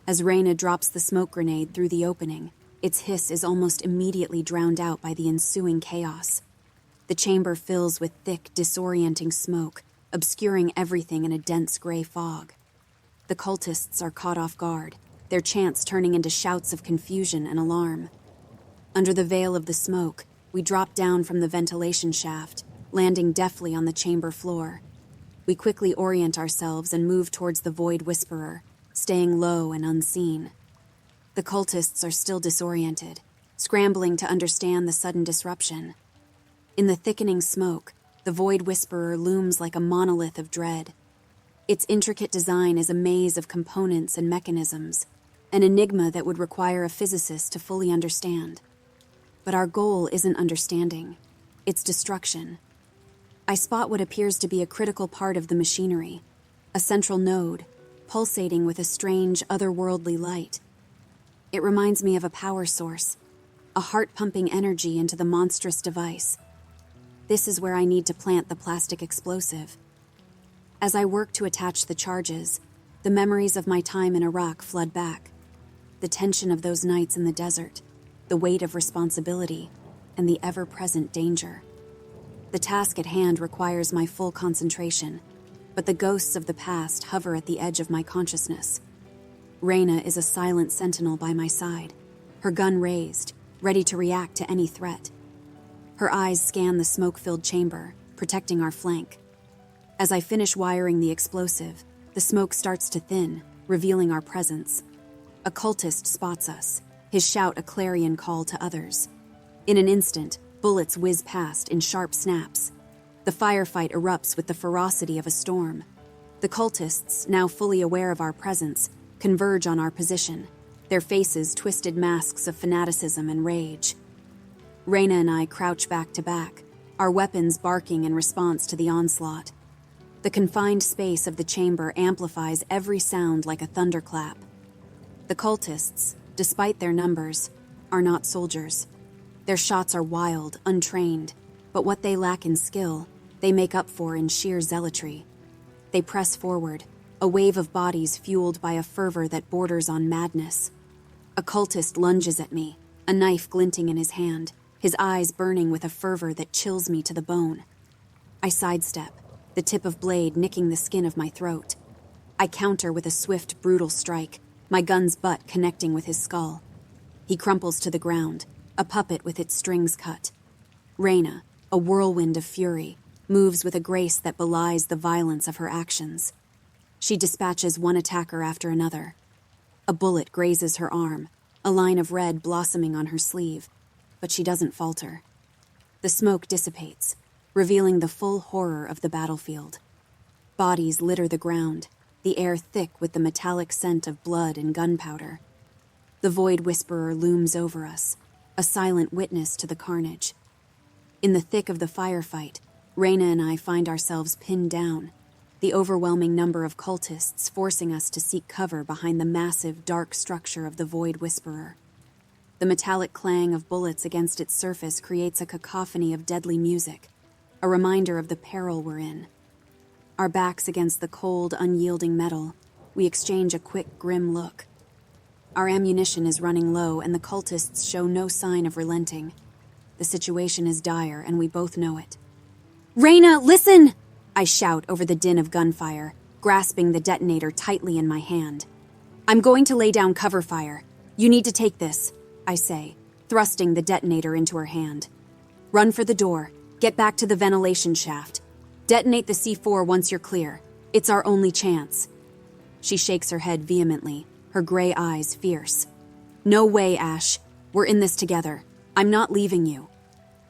As Reyna drops the smoke grenade through the opening, its hiss is almost immediately drowned out by the ensuing chaos. The chamber fills with thick, disorienting smoke, obscuring everything in a dense gray fog. The cultists are caught off guard, their chants turning into shouts of confusion and alarm. Under the veil of the smoke, we drop down from the ventilation shaft, landing deftly on the chamber floor. We quickly orient ourselves and move towards the Void Whisperer, staying low and unseen. The cultists are still disoriented, scrambling to understand the sudden disruption. In the thickening smoke, the Void Whisperer looms like a monolith of dread. Its intricate design is a maze of components and mechanisms, an enigma that would require a physicist to fully understand. But our goal isn't understanding, it's destruction. I spot what appears to be a critical part of the machinery, a central node, pulsating with a strange, otherworldly light. It reminds me of a power source, a heart-pumping energy into the monstrous device. This is where I need to plant the plastic explosive. As I work to attach the charges, the memories of my time in Iraq flood back. The tension of those nights in the desert, the weight of responsibility, and the ever-present danger. The task at hand requires my full concentration, but the ghosts of the past hover at the edge of my consciousness. Reyna is a silent sentinel by my side, her gun raised, ready to react to any threat. Her eyes scan the smoke-filled chamber, protecting our flank. As I finish wiring the explosive, the smoke starts to thin, revealing our presence. A cultist spots us, his shout a clarion call to others. In an instant, bullets whiz past in sharp snaps. The firefight erupts with the ferocity of a storm. The cultists, now fully aware of our presence, converge on our position, their faces twisted masks of fanaticism and rage. Reyna and I crouch back to back, our weapons barking in response to the onslaught. The confined space of the chamber amplifies every sound like a thunderclap. The cultists, despite their numbers, are not soldiers. Their shots are wild, untrained, but what they lack in skill, they make up for in sheer zealotry. They press forward, a wave of bodies fueled by a fervor that borders on madness. A cultist lunges at me, a knife glinting in his hand, his eyes burning with a fervor that chills me to the bone. I sidestep, the tip of blade nicking the skin of my throat. I counter with a swift, brutal strike, my gun's butt connecting with his skull. He crumples to the ground, a puppet with its strings cut. Reyna, a whirlwind of fury, moves with a grace that belies the violence of her actions. She dispatches one attacker after another. A bullet grazes her arm, a line of red blossoming on her sleeve, but she doesn't falter. The smoke dissipates, revealing the full horror of the battlefield. Bodies litter the ground, the air thick with the metallic scent of blood and gunpowder. The Void Whisperer looms over us, a silent witness to the carnage. In the thick of the firefight, Reyna and I find ourselves pinned down, the overwhelming number of cultists forcing us to seek cover behind the massive, dark structure of the Void Whisperer. The metallic clang of bullets against its surface creates a cacophony of deadly music, a reminder of the peril we're in. Our backs against the cold, unyielding metal, we exchange a quick, grim look. Our ammunition is running low, and the cultists show no sign of relenting. The situation is dire, and we both know it. "Reyna, listen!" I shout over the din of gunfire, grasping the detonator tightly in my hand. "I'm going to lay down cover fire. You need to take this," I say, thrusting the detonator into her hand. "Run for the door. Get back to the ventilation shaft. Detonate the C4 once you're clear. It's our only chance." She shakes her head vehemently, her gray eyes fierce. "No way, Ash. We're in this together. I'm not leaving you."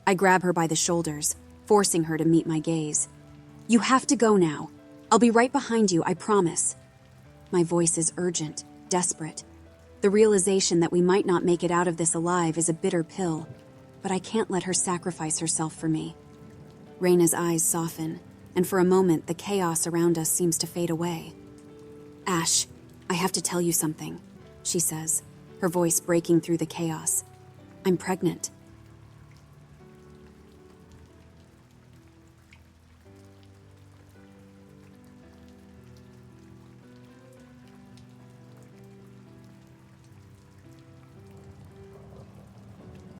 I grab her by the shoulders, forcing her to meet my gaze. "You have to go now. I'll be right behind you, I promise." My voice is urgent, desperate. The realization that we might not make it out of this alive is a bitter pill, but I can't let her sacrifice herself for me. Reyna's eyes soften, and for a moment the chaos around us seems to fade away. "Ash, I have to tell you something," she says, her voice breaking through the chaos. "I'm pregnant."